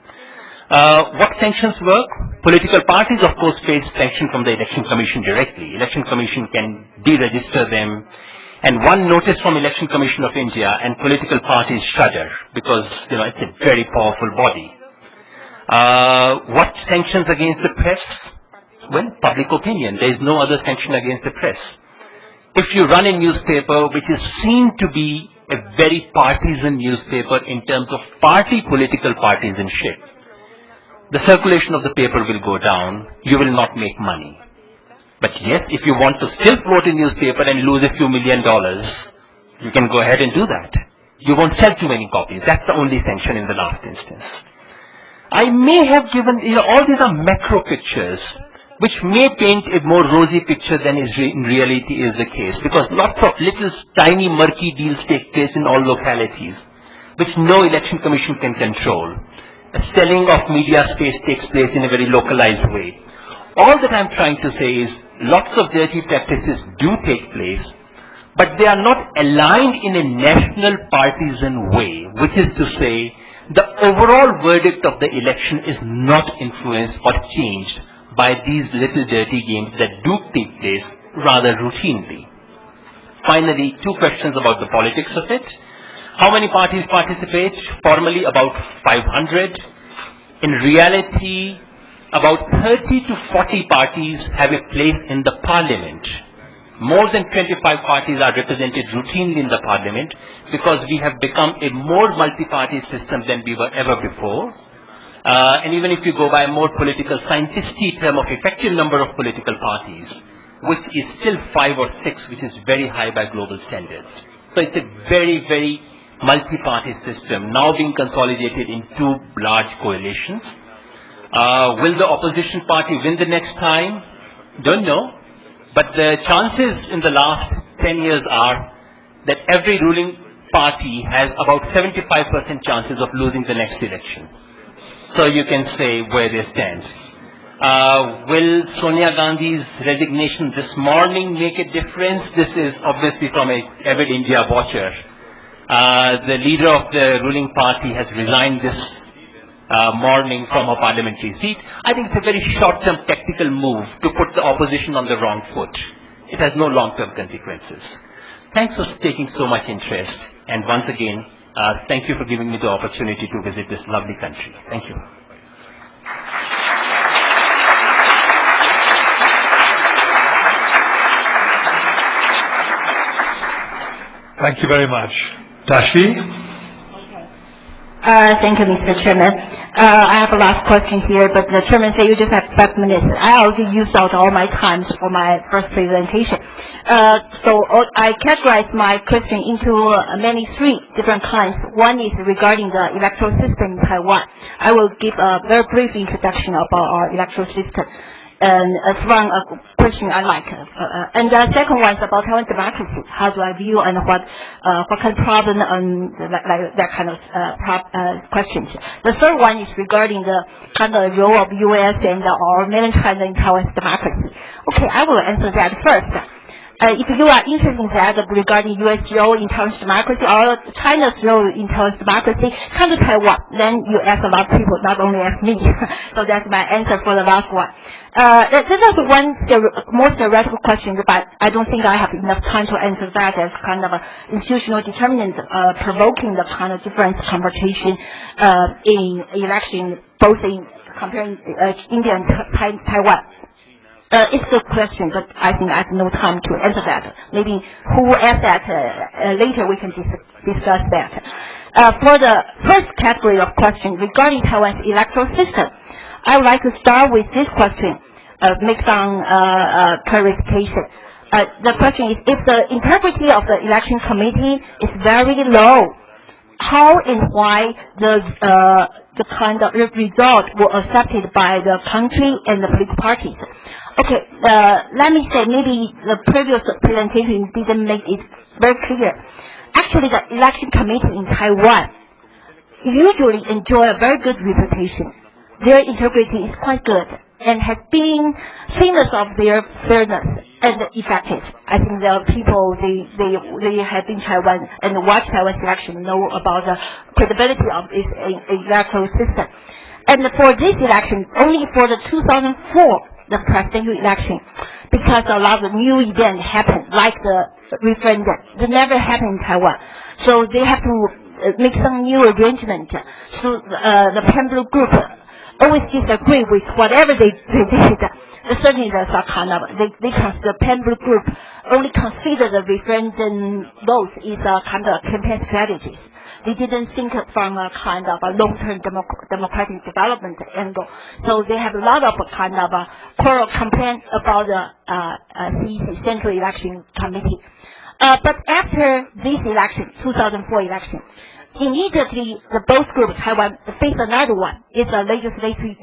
What sanctions work? Political parties, of course, face sanction from the Election Commission directly. Election Commission can deregister them. And one notice from Election Commission of India and political parties shudder because, it's a very powerful body. What sanctions against the press? Well, public opinion. There is no other sanction against the press. If you run a newspaper which is seen to be a very partisan newspaper in terms of political partisanship, the circulation of the paper will go down. You will not make money. But yes, if you want to still float a newspaper and lose a few $1 million, you can go ahead and do that. You won't sell too many copies. That's the only sanction in the last instance. I may have given, all these are macro pictures, which may paint a more rosy picture than in reality is the case, because lots of little tiny murky deals take place in all localities, which no election commission can control. A selling of media space takes place in a very localized way. All that I'm trying to say is lots of dirty practices do take place, but they are not aligned in a national partisan way, which is to say the overall verdict of the election is not influenced or changed by these little dirty games that do take place rather routinely. Finally, 2 questions about the politics of it. How many parties participate? Formally, about 500. In reality, about 30 to 40 parties have a place in the parliament. More than 25 parties are represented routinely in the parliament because we have become a more multi-party system than we were ever before. And even if you go by a more political scientisty term of effective number of political parties, which is still 5 or 6, which is very high by global standards. So it's a very, very multi-party system now being consolidated in 2 large coalitions. Will the opposition party win the next time? Don't know. But the chances in the last 10 years are that every ruling party has about 75% chances of losing the next election. So you can say where they stand. Will Sonia Gandhi's resignation this morning make a difference? This is obviously from an avid India watcher. The leader of the ruling party has resigned this morning from a parliamentary seat. I think it's a very short-term tactical move to put the opposition on the wrong foot. It has no long-term consequences. Thanks for taking so much interest. And once again, thank you for giving me the opportunity to visit this lovely country. Thank you. Thank you very much. Dashi? Thank you, Mr. Chairman. I have a last question here, but the Chairman said you just have 5 minutes. I already used out all my time for my first presentation. So I categorize my question into mainly 3 different kinds. One is regarding the electoral system in Taiwan. I will give a very brief introduction about our electoral system. And as one question I like. And the second one is about Taiwan democracy. How do I view and what kind of problem and that kind of questions. The third one is regarding the kind of role of U.S. and our mainland China in Taiwan's democracy. Okay, I will answer that first. If you are interested in that regarding U.S. role in Taiwan's democracy or China's role in Taiwan's democracy, come to Taiwan. Then you ask a lot of people, not only ask me. So that's my answer for the last one. This is one more theoretical question, but I don't think I have enough time to answer that as kind of an institutional determinant provoking the kind of different conversation in election, both in comparing India and Taiwan. It's a good question, but I think I have no time to answer that. Maybe who will ask that later we can discuss that. For the first category of question regarding Taiwan's electoral system, I would like to start with this question, make some clarification. The question is, if the integrity of the election committee is very low, how and why the kind of result were accepted by the country and the political parties? Okay, let me say maybe the previous presentation didn't make it very clear. Actually, the election committee in Taiwan usually enjoy a very good reputation. Their integrity is quite good. and has been famous of their fairness and effective. I think the people, they have been Taiwan and watch Taiwan's election know about the credibility of this electoral system. And for this election, only for the 2004, the presidential election, because a lot of new events happened, like the referendum. They never happened in Taiwan. So they have to make some new arrangement. So the Pembroke group always disagree with whatever they did. Certainly there's a kind of, the Pembroke group only consider the referendum votes is a kind of campaign strategies. They didn't think from a kind of a long-term democratic development angle. So they have a lot of kind of a quarrel complaint about the CEC, Central Election Committee. But after this election, 2004 election, immediately the both groups, Taiwan, face another one. It's a legislative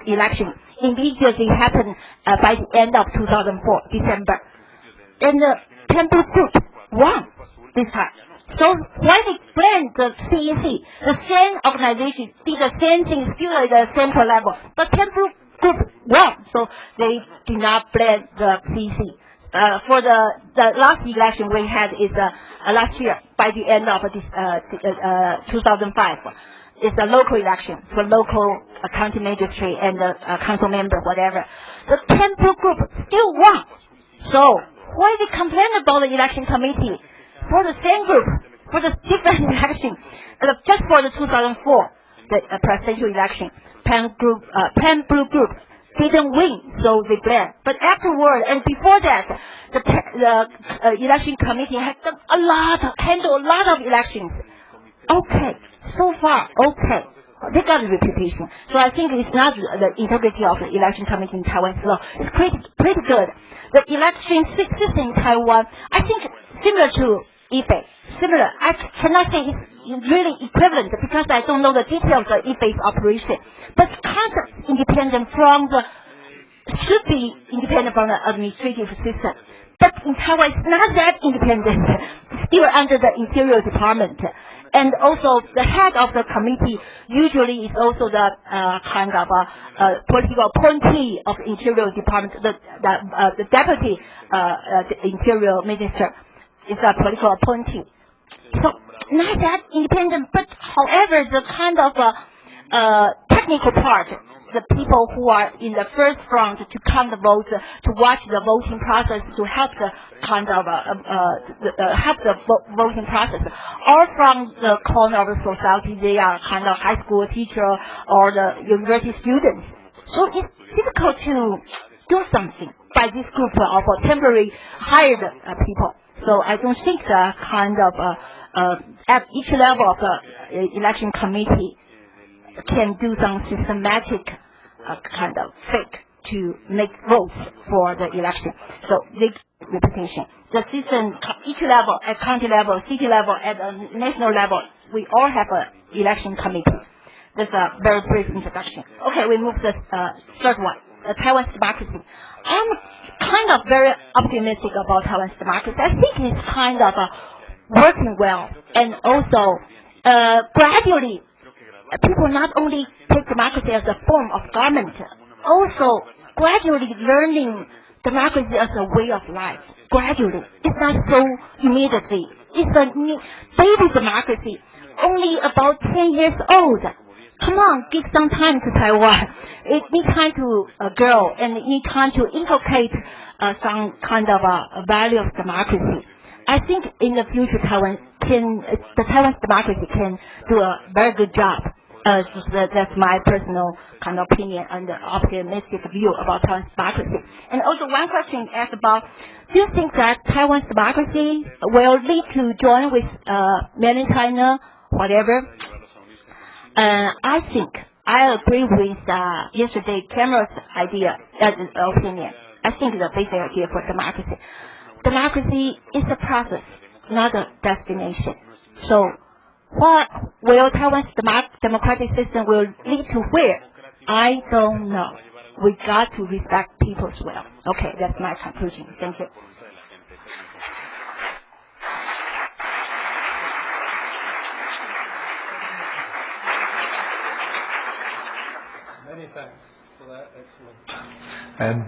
election. Immediately happened by the end of 2004, December. And the Pembroke group won this time. So when they blame the CEC, the same organization did the same thing still at the central level, but Pembroke group won, so they did not blame the CEC. For the last election we had is last year by the end of this 2005. It's a local election for local county magistrate and council member, whatever. The Pembroke group still won. So why they complain about the election committee? For the same group, for the different election, just for the 2004, the presidential election, Pembroke group didn't win, so they blame. But afterward, and before that, the election committee has done handled a lot of elections. Okay, so far, okay. They got a reputation. So I think it's not the integrity of the election committee in Taiwan law. It's pretty good. The election system in Taiwan, I think similar to IFE. Similar. I cannot say it's really equivalent because I don't know the details of IFE's operation. But kind of independent from should be independent from the administrative system. But in Taiwan, it's not that independent. It's still under the Interior Department. And also, the head of the committee usually is also the kind of political appointee of Interior Department, the deputy Interior Minister is a political appointee. So, not that independent, but however, the kind of technical part, the people who are in the first front to count the votes, to watch the voting process, to help the kind of voting process, or from the corner of the society, they are kind of high school teacher or the university students. So it's difficult to do something by this group of temporary hired people. So I don't think the kind of at each level of the election committee can do some systematic kind of fake to make votes for the election. So big reputation. The system, each level, at county level, city level, at the national level, we all have an election committee. That's a very brief introduction. Okay, we move to the third one, Taiwan's democracy. I'm kind of very optimistic about Taiwan's democracy. I think it's kind of working well, and also gradually people not only take democracy as a form of government, also gradually learning democracy as a way of life. Gradually. It's not so immediately. It's a new baby democracy, only about 10 years old. Come on, give some time to Taiwan. It needs time to grow, and it needs time to inculcate some kind of a value of democracy. I think in the future, the Taiwan's democracy can do a very good job. That's my personal kind of opinion and optimistic view about Taiwan's democracy. And also one question asked about, do you think that Taiwan's democracy will lead to join with mainland China, whatever? I think I agree with yesterday Cameron's idea, opinion. I think the basic idea for democracy. Democracy is a process, not a destination. So, what will Taiwan's democratic system will lead to where? I don't know. We got to respect people's will. Okay, that's my conclusion. Thank you. Many thanks. for that excellent and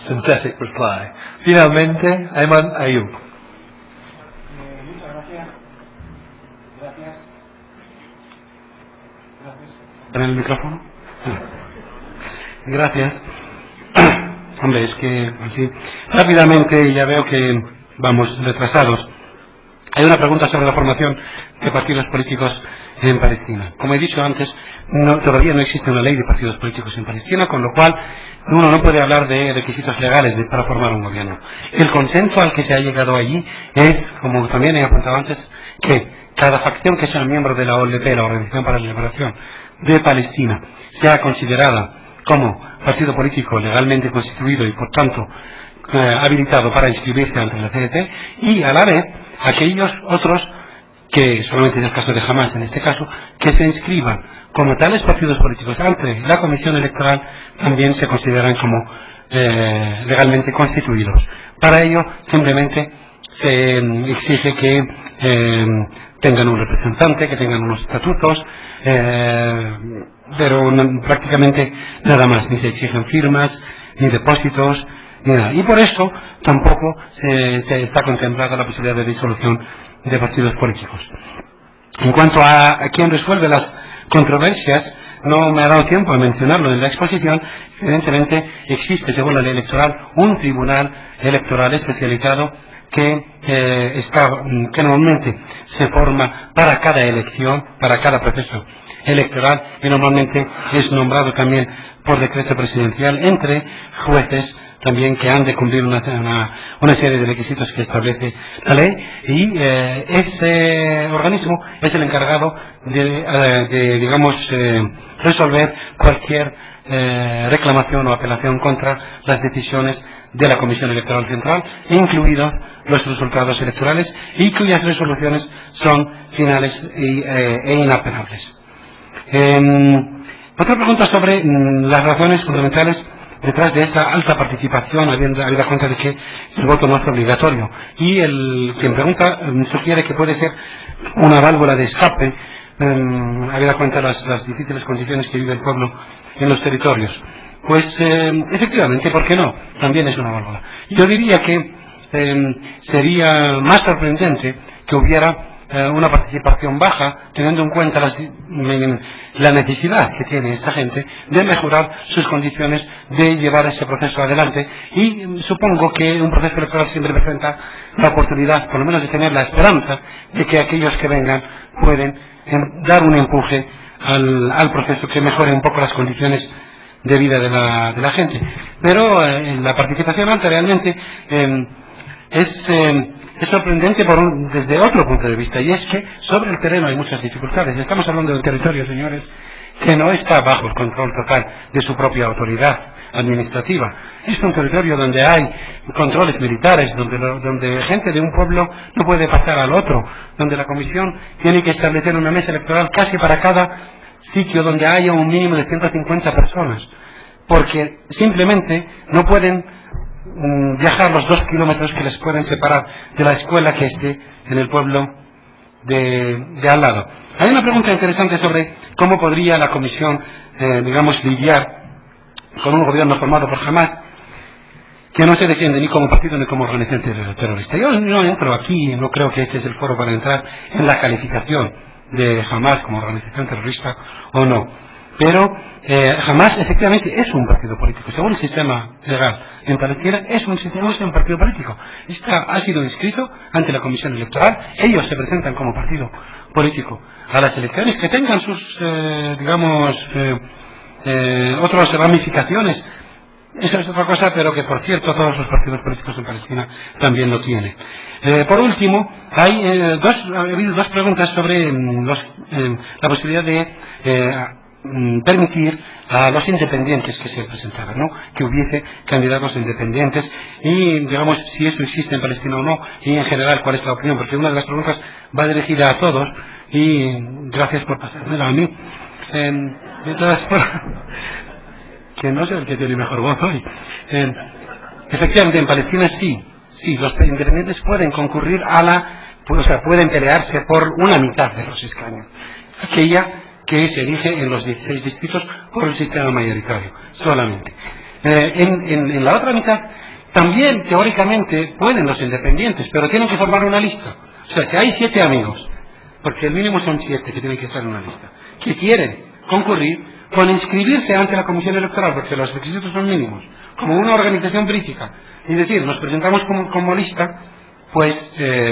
synthetic reply. Finalmente, Ayman Ayub. Muchas gracias. ¿Para el micrófono? Gracias. Hombre, es que sí. Rápidamente, ya veo que vamos retrasados. Hay una pregunta sobre la formación de partidos políticos en Palestina. Como he dicho antes, todavía no existe una ley de partidos políticos en Palestina, con lo cual uno no puede hablar de requisitos legales para formar un gobierno. El consenso al que se ha llegado allí es, como también he apuntado antes, que cada facción que sea miembro de la OLP, la Organización para la Liberación de Palestina, sea considerada como partido político legalmente constituido y por tanto habilitado para inscribirse ante la CNT, y a la vez aquellos otros, que solamente es el caso de Hamas en este caso, que se inscriban como tales partidos políticos ante la Comisión Electoral, también se consideran como legalmente constituidos. Para ello simplemente se exige que tengan un representante, que tengan unos estatutos, pero prácticamente nada más, ni se exigen firmas, ni depósitos, ni nada. Y por eso tampoco se está contemplada la posibilidad de disolución de partidos políticos. En cuanto a quién resuelve las controversias, no me ha dado tiempo a mencionarlo en la exposición. Evidentemente existe, según la ley electoral, un tribunal electoral especializado que normalmente se forma para cada elección, para cada proceso electoral, y normalmente es nombrado también por decreto presidencial entre jueces también que han de cumplir una serie de requisitos que establece la ley, y ese organismo es el encargado de resolver cualquier reclamación o apelación contra las decisiones de la Comisión Electoral Central, incluidos los resultados electorales, y cuyas resoluciones son finales e inapelables. Otra pregunta sobre las razones fundamentales detrás de esa alta participación, habida cuenta de que el voto no es obligatorio. Y quien pregunta sugiere que puede ser una válvula de escape, habida cuenta de las difíciles condiciones que vive el pueblo en los territorios. Pues efectivamente, ¿por qué no? También es una válvula. Yo diría que sería más sorprendente que hubiera una participación baja, teniendo en cuenta la necesidad que tiene esta gente de mejorar sus condiciones de llevar ese proceso adelante, y supongo que un proceso electoral siempre presenta la oportunidad, por lo menos de tener la esperanza de que aquellos que vengan pueden dar un empuje al proceso que mejore un poco las condiciones de vida de la gente. Pero la participación alta realmente es sorprendente desde otro punto de vista, y es que sobre el terreno hay muchas dificultades. Estamos hablando de un territorio, señores, que no está bajo el control total de su propia autoridad administrativa. Es un territorio donde hay controles militares, donde gente de un pueblo no puede pasar al otro, donde la comisión tiene que establecer una mesa electoral casi para cada sitio donde haya un mínimo de 150 personas, porque simplemente no pueden viajar los 2 kilómetros que les pueden separar de la escuela que esté en el pueblo de al lado. Hay una pregunta interesante sobre cómo podría la comisión, lidiar con un gobierno formado por Hamas, que no se defiende ni como partido ni como organización terrorista. Yo no entro aquí, no creo que este es el foro para entrar en la calificación de Hamas como organización terrorista o no. Pero Hamas efectivamente es un partido político. Según el sistema legal en Palestina, es un partido político. Ha sido inscrito ante la Comisión Electoral. Ellos se presentan como partido político a las elecciones, que tengan sus, otras ramificaciones. Esa es otra cosa, pero que por cierto todos los partidos políticos en Palestina también lo tienen. Por último, ha habido dos preguntas sobre la posibilidad de permitir a los independientes que se presentaran, ¿no? Que hubiese candidatos independientes, y si eso existe en Palestina o no, y en general cuál es la opinión, porque una de las preguntas va dirigida a todos, y gracias por pasármela a mí. De todas formas, que no sé el que tiene mejor voz hoy. Efectivamente, en Palestina sí, los independientes pueden concurrir pueden pelearse por una mitad de los escaños. Aquella que se elige en los 16 distritos por el sistema mayoritario, solamente. En la otra mitad, también teóricamente pueden los independientes, pero tienen que formar una lista. O sea, si hay 7 amigos, porque el mínimo son 7 que tienen que estar en una lista, que quieren concurrir, con inscribirse ante la Comisión Electoral, porque los requisitos son mínimos, como una organización política, es decir, nos presentamos como lista, pues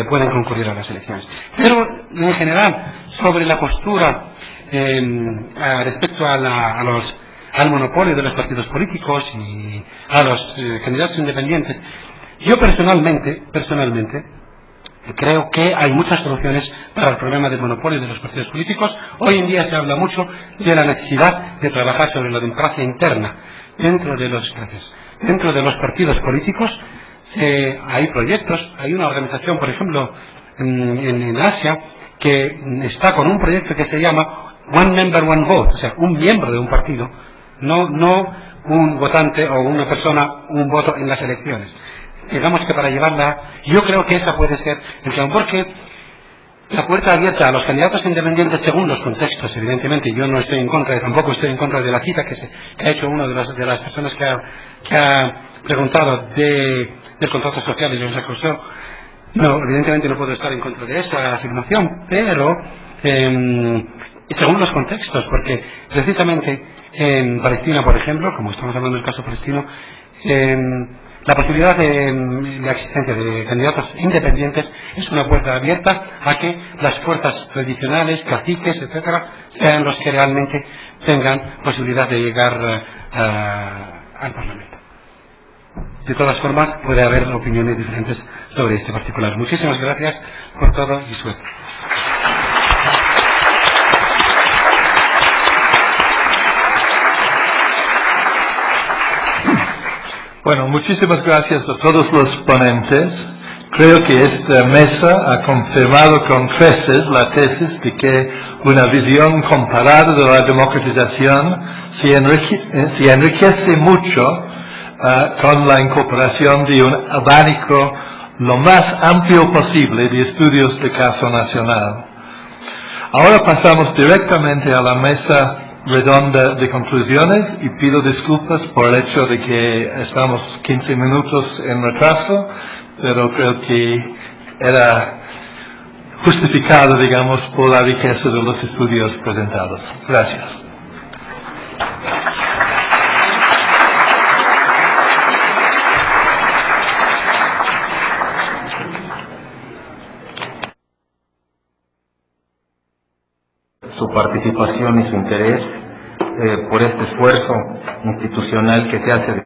pueden concurrir a las elecciones. Pero, en general, sobre la postura respecto al monopolio de los partidos políticos y a los candidatos independientes, yo personalmente, creo que hay muchas soluciones para el problema del monopolio de los partidos políticos. Hoy en día se habla mucho de la necesidad de trabajar sobre la democracia interna dentro de los partidos políticos. Hay proyectos, hay una organización, por ejemplo, en Asia, que está con un proyecto que se llama One Member, One Vote, o sea, un miembro de un partido, no un votante o una persona, un voto en las elecciones. Digamos que para llevarla, yo creo que esa puede ser el camino, porque la puerta abierta a los candidatos independientes según los contextos, evidentemente, yo no estoy en contra, tampoco estoy en contra de la cita que ha hecho una de las personas que ha preguntado del contrato social y los acusó. No, evidentemente no puedo estar en contra de esa afirmación, pero según los contextos, porque precisamente en Palestina, por ejemplo, como estamos hablando del caso palestino, la posibilidad de la existencia de candidatos independientes es una puerta abierta a que las fuerzas tradicionales, caciques, etcétera, sean los que realmente tengan posibilidad de llegar al Parlamento. De todas formas, puede haber opiniones diferentes sobre este particular. Muchísimas gracias por todo y suerte. Bueno, muchísimas gracias a todos los ponentes. Creo que esta mesa ha confirmado con creces la tesis de que una visión comparada de la democratización se enriquece mucho con la incorporación de un abanico lo más amplio posible de estudios de caso nacional. Ahora pasamos directamente a la mesa redonda de conclusiones y pido disculpas por el hecho de que estamos 15 minutos en retraso, pero creo que era justificado, digamos, por la riqueza de los estudios presentados. Gracias. Su participación y su interés por este esfuerzo institucional que se hace de